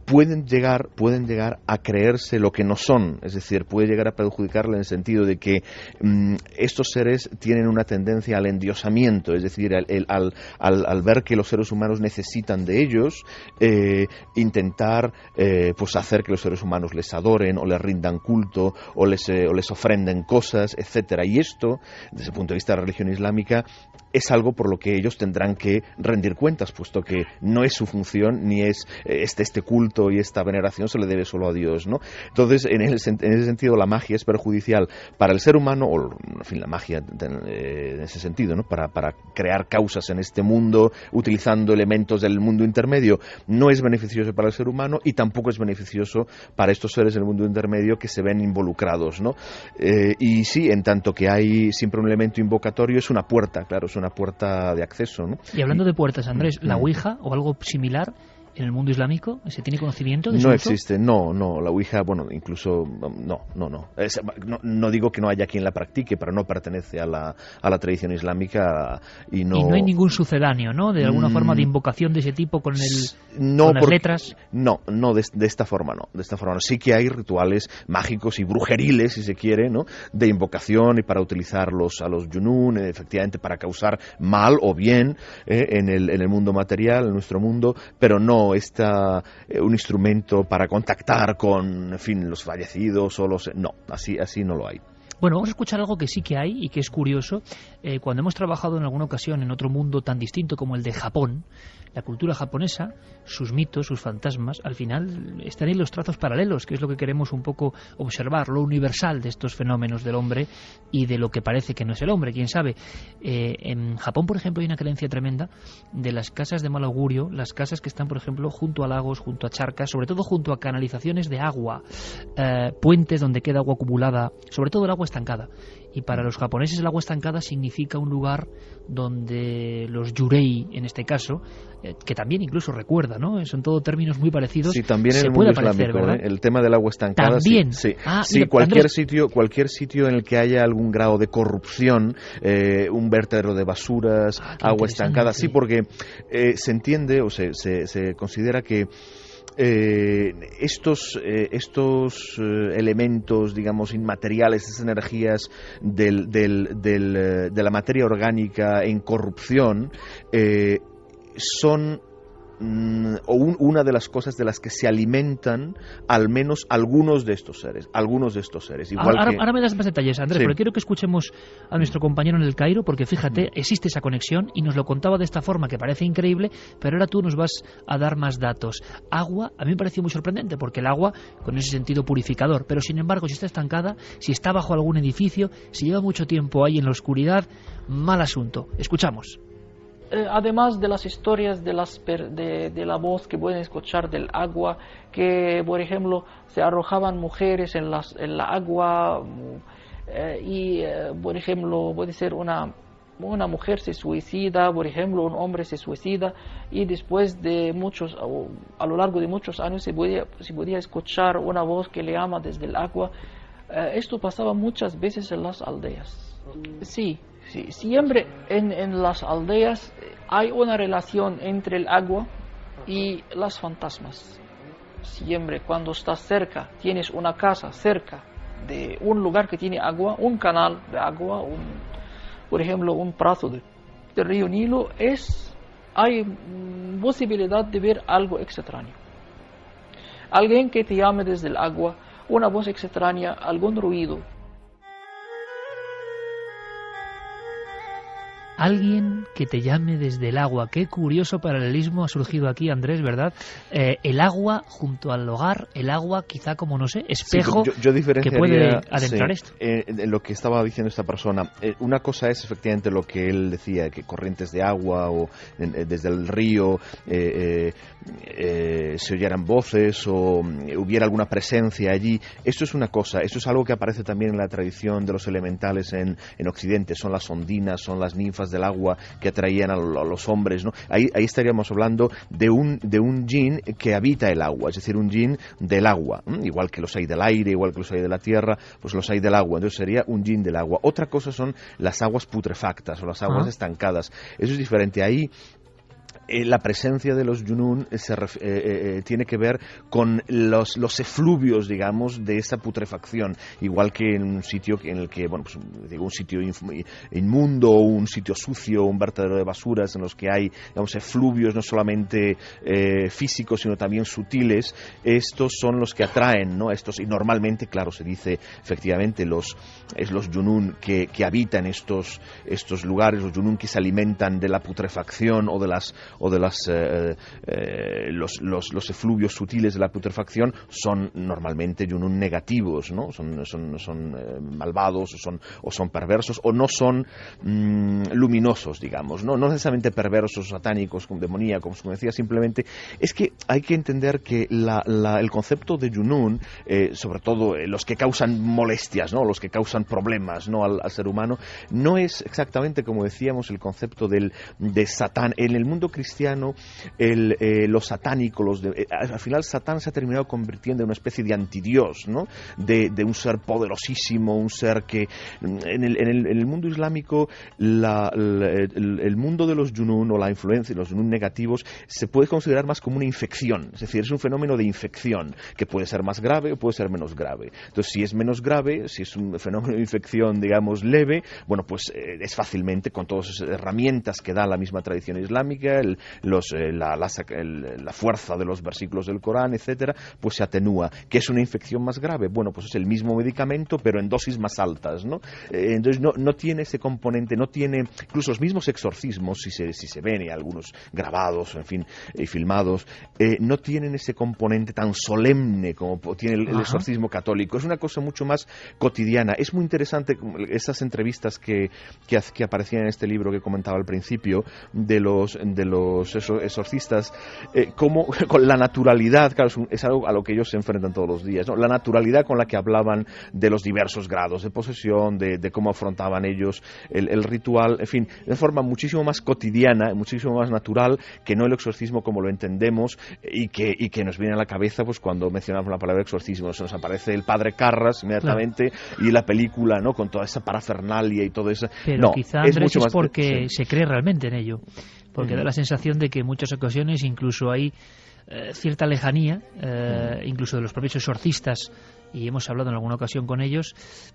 B: pueden llegar a creerse lo que no son, es decir, puede llegar a perjudicarle en el sentido de que estos seres tienen una tendencia al endiosamiento, es decir, al ver que los seres humanos necesitan de ellos, intentar pues hacer que los seres humanos les adoren o les rindan culto o les ofrenden cosas, etcétera. Y esto, desde el punto de vista de la religión islámica, es algo por lo que ellos tendrán que rendir cuentas, puesto que no es su función, ni es este culto y esta veneración se le debe solo a Dios, ¿no? Entonces, en ese sentido, la magia es perjudicial para el ser humano, o en fin, la magia en ese sentido, ¿no? Para crear causas en este mundo, utilizando elementos del mundo intermedio, no es beneficioso para el ser humano y tampoco es beneficioso para estos seres del mundo intermedio que se ven involucrados, ¿no? Y sí, en tanto que hay siempre un elemento invocatorio, es una puerta, claro, es una puerta de acceso, ¿no?
A: Y hablando de puertas, Andrés, ¿la Ouija o algo similar en el mundo islámico? ¿Se tiene conocimiento de su
B: No
A: uso?
B: existe, no, la Ouija, bueno, incluso, no. No digo que no haya quien la practique, pero no pertenece a la tradición islámica y no...
A: Y no hay ningún sucedáneo, ¿no? De alguna forma de invocación de ese tipo con las letras.
B: No, de esta forma no. De esta forma no. Sí que hay rituales mágicos y brujeriles, si se quiere, ¿no? De invocación y para utilizarlos a los yunún, efectivamente para causar mal o bien en el mundo material, en nuestro mundo, pero no un instrumento para contactar con, en fin, los fallecidos o los... No, así no lo hay.
A: Bueno, vamos a escuchar algo que sí que hay y que es curioso. Cuando hemos trabajado en alguna ocasión en otro mundo tan distinto como el de Japón, la cultura japonesa, sus mitos, sus fantasmas, al final están en los trazos paralelos, que es lo que queremos un poco observar, lo universal de estos fenómenos del hombre y de lo que parece que no es el hombre, quién sabe. En Japón, por ejemplo, hay una creencia tremenda de las casas de mal augurio, las casas que están, por ejemplo, junto a lagos, junto a charcas, sobre todo junto a canalizaciones de agua, puentes donde queda agua acumulada, sobre todo el agua estancada. Y para los japoneses el agua estancada significa un lugar donde los yurei, en este caso, que también incluso recuerda, ¿no? Son todo términos muy parecidos.
B: Sí, también en
A: se
B: el
A: puede
B: mundo
A: aparecer,
B: islámico,
A: ¿verdad?
B: el tema del agua estancada.
A: También.
B: Sí,
A: Mira,
B: cualquier
A: Andrés,
B: sitio en el que haya algún grado de corrupción, un vertedero de basuras, agua estancada. Sí, porque se entiende o se considera que estos elementos, digamos, inmateriales, esas energías de la materia orgánica en corrupción, son una de las cosas de las que se alimentan al menos algunos de estos seres. Igual
A: ahora me das más detalles, Andrés,
B: Sí.
A: pero quiero que escuchemos a nuestro compañero en el Cairo, porque fíjate, existe esa conexión y nos lo contaba de esta forma que parece increíble, pero ahora tú nos vas a dar más datos. Agua, a mí me pareció muy sorprendente, porque el agua, con ese sentido purificador, pero sin embargo, si está estancada, si está bajo algún edificio, si lleva mucho tiempo ahí en la oscuridad, mal asunto. Escuchamos.
N: Además de las historias de la voz que pueden escuchar del agua, que por ejemplo se arrojaban mujeres en la agua por ejemplo puede ser una mujer se suicida, por ejemplo un hombre se suicida y después de a lo largo de muchos años se podía escuchar una voz que le llama desde el agua. Esto pasaba muchas veces en las aldeas. Sí, siempre en las aldeas hay una relación entre el agua y las fantasmas. Siempre cuando estás cerca, tienes una casa cerca de un lugar que tiene agua, un canal de agua, por ejemplo un brazo del río Nilo, hay posibilidad de ver algo extraño. Alguien que te llame desde el agua, una voz extraña, algún ruido.
A: Alguien que te llame desde el agua. Qué curioso paralelismo ha surgido aquí, Andrés, ¿verdad? El agua junto al hogar, el agua quizá como, no sé, espejo
B: yo
A: que puede adentrar esto.
B: Lo que estaba diciendo esta persona, una cosa es efectivamente lo que él decía, que corrientes de agua o desde el río se oyeran voces o hubiera alguna presencia allí. Esto es una cosa, esto es algo que aparece también en la tradición de los elementales en Occidente, son las ondinas, son las ninfas ratas del agua que atraían a los hombres, ¿no? Ahí estaríamos hablando de un jinn que habita el agua, es decir, un jinn del agua, igual que los hay del aire, igual que los hay de la tierra, pues los hay del agua, entonces sería un jinn del agua. Otra cosa son las aguas putrefactas o las aguas estancadas, eso es diferente. Ahí la presencia de los Yunun tiene que ver con los efluvios, digamos, de esa putrefacción, igual que en un sitio en el que, bueno, pues digo, un sitio inmundo, un sitio sucio, un vertedero de basuras en los que hay, digamos, efluvios no solamente físicos, sino también sutiles. Estos son los que atraen, ¿no? Estos, y normalmente, claro, se dice efectivamente los Yunun que habitan estos lugares, los Yunun que se alimentan de la putrefacción o de los efluvios sutiles de la putrefacción, son normalmente Yunun negativos, ¿no? Son malvados o son perversos o no son luminosos, digamos, no necesariamente perversos, satánicos, demoníacos, como decía, simplemente es que hay que entender que el concepto de Yunun, sobre todo los que causan molestias, ¿no? Los que causan problemas, ¿no? al ser humano, no es exactamente, como decíamos, el concepto de Satán. En el mundo cristiano, lo satánico, al final Satán se ha terminado convirtiendo en una especie de antidios, ¿no? De un ser poderosísimo, un ser que en el mundo islámico el mundo de los Yunun o la influencia de los Yunun negativos se puede considerar más como una infección, es decir, es un fenómeno de infección que puede ser más grave o puede ser menos grave. Entonces, si es menos grave, si es un fenómeno de infección, digamos, leve, bueno, pues es fácilmente, con todas esas herramientas que da la misma tradición islámica, la fuerza de los versículos del Corán, etcétera, pues se atenúa. ¿Qué es una infección más grave? Bueno, pues es el mismo medicamento, pero en dosis más altas, ¿no? Entonces no tiene ese componente, no tiene, incluso los mismos exorcismos, si se ven, y algunos grabados, en fin, y filmados, no tienen ese componente tan solemne como tiene el exorcismo católico. Es una cosa mucho más cotidiana. Es muy interesante esas entrevistas que aparecían en este libro que comentaba al principio de los exorcistas, como con la naturalidad, claro, es algo a lo que ellos se enfrentan todos los días, ¿no? La naturalidad con la que hablaban de los diversos grados de posesión, de cómo afrontaban ellos el ritual, en fin, de forma muchísimo más cotidiana, muchísimo más natural que no el exorcismo como lo entendemos y que nos viene a la cabeza pues cuando mencionamos la palabra exorcismo. Nos aparece el padre Carras inmediatamente, claro, y la película, ¿no? Con toda esa parafernalia y todo eso.
A: Pero
B: no,
A: quizá, Andrés, es porque
B: sí,
A: se cree realmente en ello. Porque da la sensación de que en muchas ocasiones incluso hay cierta lejanía, incluso de los propios exorcistas, y hemos hablado en alguna ocasión con ellos,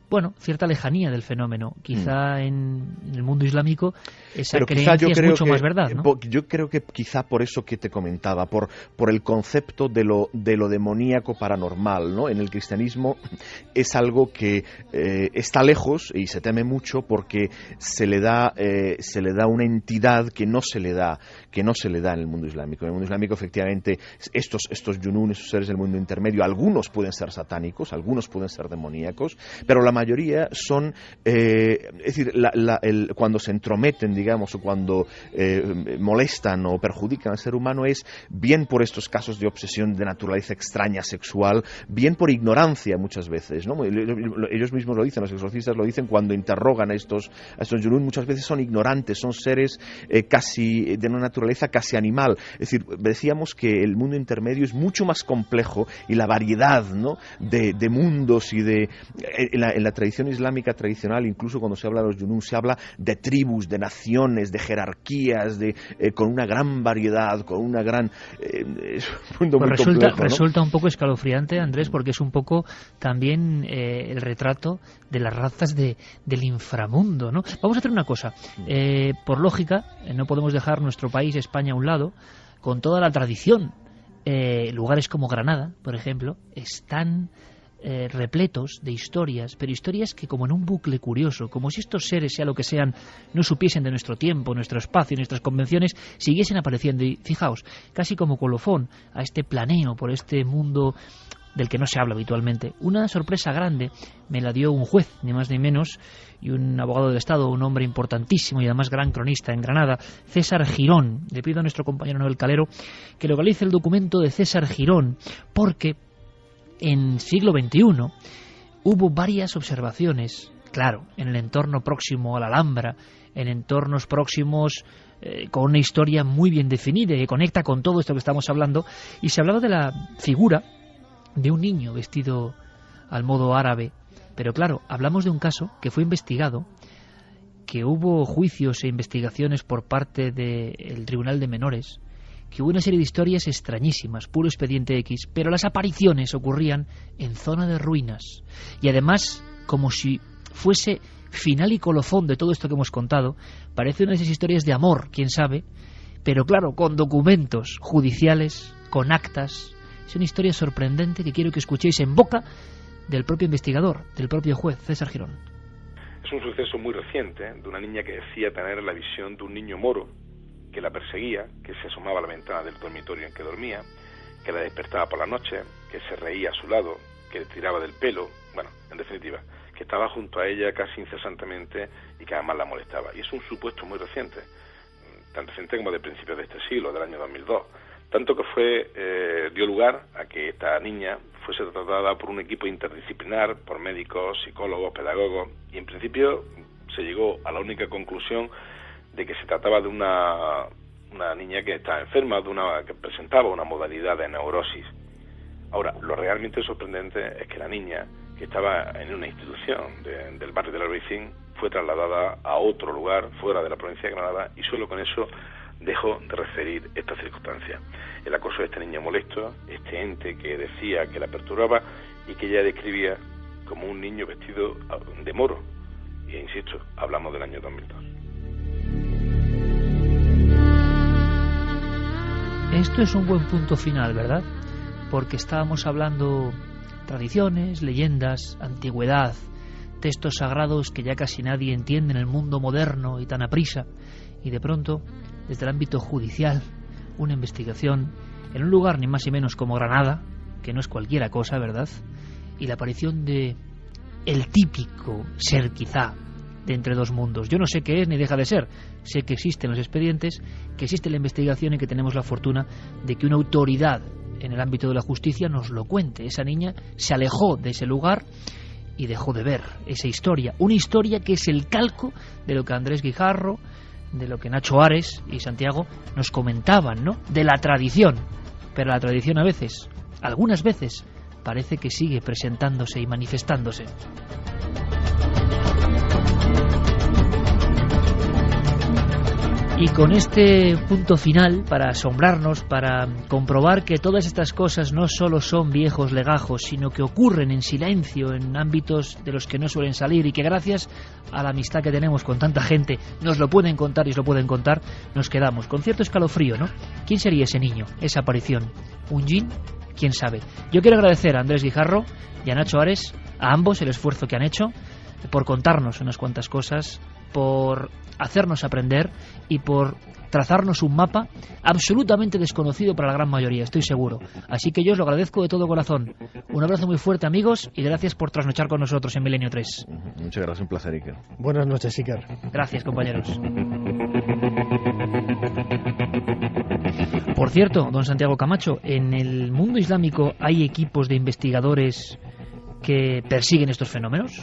A: bueno, cierta lejanía del fenómeno. Quizá en el mundo islámico esa creencia es mucho más verdad, ¿no?
B: Yo creo que quizá por eso que te comentaba, por el concepto de lo demoníaco paranormal, ¿no? En el cristianismo es algo que está lejos y se teme mucho porque se le da una entidad que no se le da en el mundo islámico. En el mundo islámico, efectivamente, estos Yunun, esos seres del mundo intermedio, algunos pueden ser satánicos, algunos pueden ser demoníacos, pero la mayoría son, es decir, cuando se entrometen, digamos, o cuando molestan o perjudican al ser humano, es bien por estos casos de obsesión de naturaleza extraña sexual, bien por ignorancia muchas veces, ¿no? Ellos mismos lo dicen, los exorcistas lo dicen cuando interrogan a estos Yunun, muchas veces son ignorantes, son seres casi de una naturaleza casi animal. Es decir, decíamos que el mundo intermedio es mucho más complejo y la variedad, ¿no? de mundos y en la tradición islámica tradicional, incluso cuando se habla de los Yunun, se habla de tribus, de naciones, de jerarquías, con una gran variedad, con una gran es un mundo muy complejo, ¿no?
A: Resulta un poco escalofriante, Andrés, porque es un poco también el retrato de las razas del inframundo, ¿no? Vamos a hacer una cosa, por lógica, no podemos dejar nuestro país, España, a un lado, con toda la tradición. Lugares como Granada, por ejemplo, están repletos de historias, pero historias que, como en un bucle curioso, como si estos seres, sea lo que sean, no supiesen de nuestro tiempo, nuestro espacio, nuestras convenciones, siguiesen apareciendo. Y fijaos, casi como colofón a este planeo por este mundo del que no se habla habitualmente. Una sorpresa grande me la dio un juez, ni más ni menos, y un abogado del Estado, un hombre importantísimo y además gran cronista en Granada, César Girón. Le pido a nuestro compañero Noel Calero que localice el documento de César Girón, porque en siglo XXI hubo varias observaciones claro, en el entorno próximo a la Alhambra, en entornos próximos con una historia muy bien definida que conecta con todo esto que estamos hablando. Y se hablaba de la figura de un niño vestido al modo árabe, pero claro, hablamos de un caso que fue investigado, que hubo juicios e investigaciones por parte del Tribunal de Menores, que hubo una serie de historias extrañísimas, puro expediente X, pero las apariciones ocurrían en zona de ruinas, y además, como si fuese final y colofón de todo esto que hemos contado, parece una de esas historias de amor, quién sabe, pero claro, con documentos judiciales, con actas. Es una historia sorprendente que quiero que escuchéis en boca del propio investigador, del propio juez, César Girón.
O: Es un suceso muy reciente de una niña que decía tener la visión de un niño moro que la perseguía, que se asomaba a la ventana del dormitorio en que dormía, que la despertaba por la noche, que se reía a su lado, que le tiraba del pelo, bueno, en definitiva, que estaba junto a ella casi incesantemente y que además la molestaba. Y es un supuesto muy reciente, tan reciente como de principios de este siglo, del año 2002, tanto que dio lugar a que esta niña fuese tratada por un equipo interdisciplinar, por médicos, psicólogos, pedagogos, y en principio se llegó a la única conclusión de que se trataba de una niña que estaba enferma, que presentaba una modalidad de neurosis. Ahora, lo realmente sorprendente es que la niña, que estaba en una institución del barrio del Albaicín, fue trasladada a otro lugar fuera de la provincia de Granada y solo con eso dejó de referir esta circunstancia. El acoso de este niño molesto, este ente que decía que la perturbaba y que ella describía como un niño vestido de moro. Y insisto, hablamos del año 2002.
A: Esto es un buen punto final, ¿verdad? Porque estábamos hablando tradiciones, leyendas, antigüedad, textos sagrados que ya casi nadie entiende en el mundo moderno y tan aprisa, y de pronto, desde el ámbito judicial, una investigación en un lugar ni más ni menos como Granada, que no es cualquiera cosa, ¿verdad? Y la aparición de el típico ser quizá de entre dos mundos. Yo no sé qué es ni deja de ser, sé que existen los expedientes, que existe la investigación y que tenemos la fortuna de que una autoridad en el ámbito de la justicia nos lo cuente. Esa niña se alejó de ese lugar y dejó de ver esa historia, una historia que es el calco de lo que Andrés Guijarro, de lo que Nacho Ares y Santiago nos comentaban, ¿no? De la tradición, pero la tradición a veces, algunas veces, parece que sigue presentándose y manifestándose. Y con este punto final, para asombrarnos, para comprobar que todas estas cosas no solo son viejos legajos, sino que ocurren en silencio, en ámbitos de los que no suelen salir, y que gracias a la amistad que tenemos con tanta gente nos lo pueden contar y os lo pueden contar, nos quedamos con cierto escalofrío, ¿no? ¿Quién sería ese niño, esa aparición? ¿Un djinn? ¿Quién sabe? Yo quiero agradecer a Andrés Guijarro y a Nacho Ares, a ambos el esfuerzo que han hecho por contarnos unas cuantas cosas, por hacernos aprender y por trazarnos un mapa absolutamente desconocido para la gran mayoría, estoy seguro. Así que yo os lo agradezco de todo corazón. Un abrazo muy fuerte, amigos, y gracias por trasnochar con nosotros en Milenio 3.
B: Muchas gracias, un placer, Iker.
M: Buenas noches, Iker.
A: Gracias, compañeros. Por cierto, don Santiago Camacho, en el mundo islámico hay equipos de investigadores que persiguen estos fenómenos.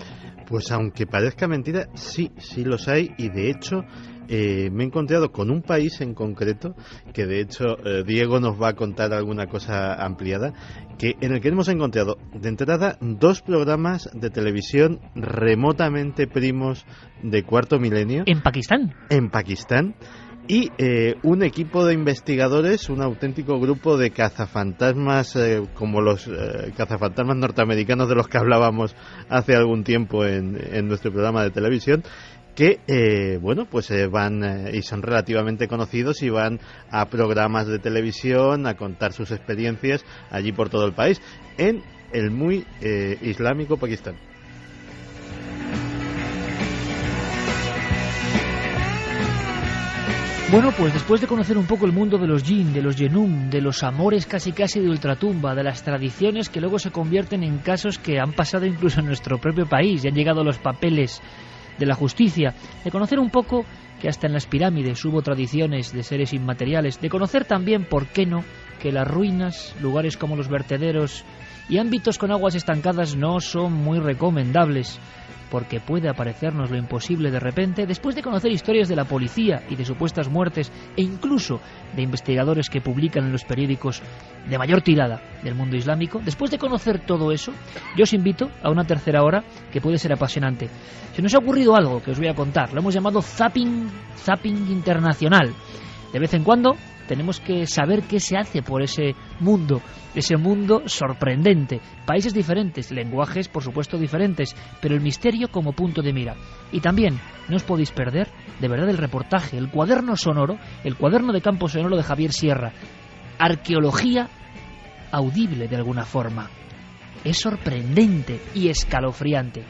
C: Pues aunque parezca mentira, sí los hay, y de hecho me he encontrado con un país en concreto, que de hecho Diego nos va a contar alguna cosa ampliada, en el que hemos encontrado de entrada 2 programas de televisión remotamente primos de cuarto milenio.
A: ¿En Pakistán?
C: En Pakistán. Y un equipo de investigadores, un auténtico grupo de cazafantasmas, como los cazafantasmas norteamericanos de los que hablábamos hace algún tiempo en nuestro programa de televisión, que van y son relativamente conocidos y van a programas de televisión a contar sus experiencias allí por todo el país, en el muy islámico Pakistán.
A: Bueno, pues después de conocer un poco el mundo de los jinn, de los yenum, de los amores casi de ultratumba, de las tradiciones que luego se convierten en casos que han pasado incluso en nuestro propio país y han llegado a los papeles de la justicia, de conocer un poco que hasta en las pirámides hubo tradiciones de seres inmateriales, de conocer también, ¿por qué no?, que las ruinas, lugares como los vertederos y ámbitos con aguas estancadas no son muy recomendables porque puede aparecernos lo imposible de repente, después de conocer historias de la policía y de supuestas muertes, e incluso de investigadores que publican en los periódicos de mayor tirada del mundo islámico, después de conocer todo eso, yo os invito a una tercera hora que puede ser apasionante. Se nos ha ocurrido algo que os voy a contar, lo hemos llamado zapping internacional. De vez en cuando tenemos que saber qué se hace por ese mundo sorprendente. Países diferentes, lenguajes por supuesto diferentes, pero el misterio como punto de mira. Y también no os podéis perder de verdad el reportaje, el cuaderno sonoro, el cuaderno de campo sonoro de Javier Sierra. Arqueología audible de alguna forma. Es sorprendente y escalofriante.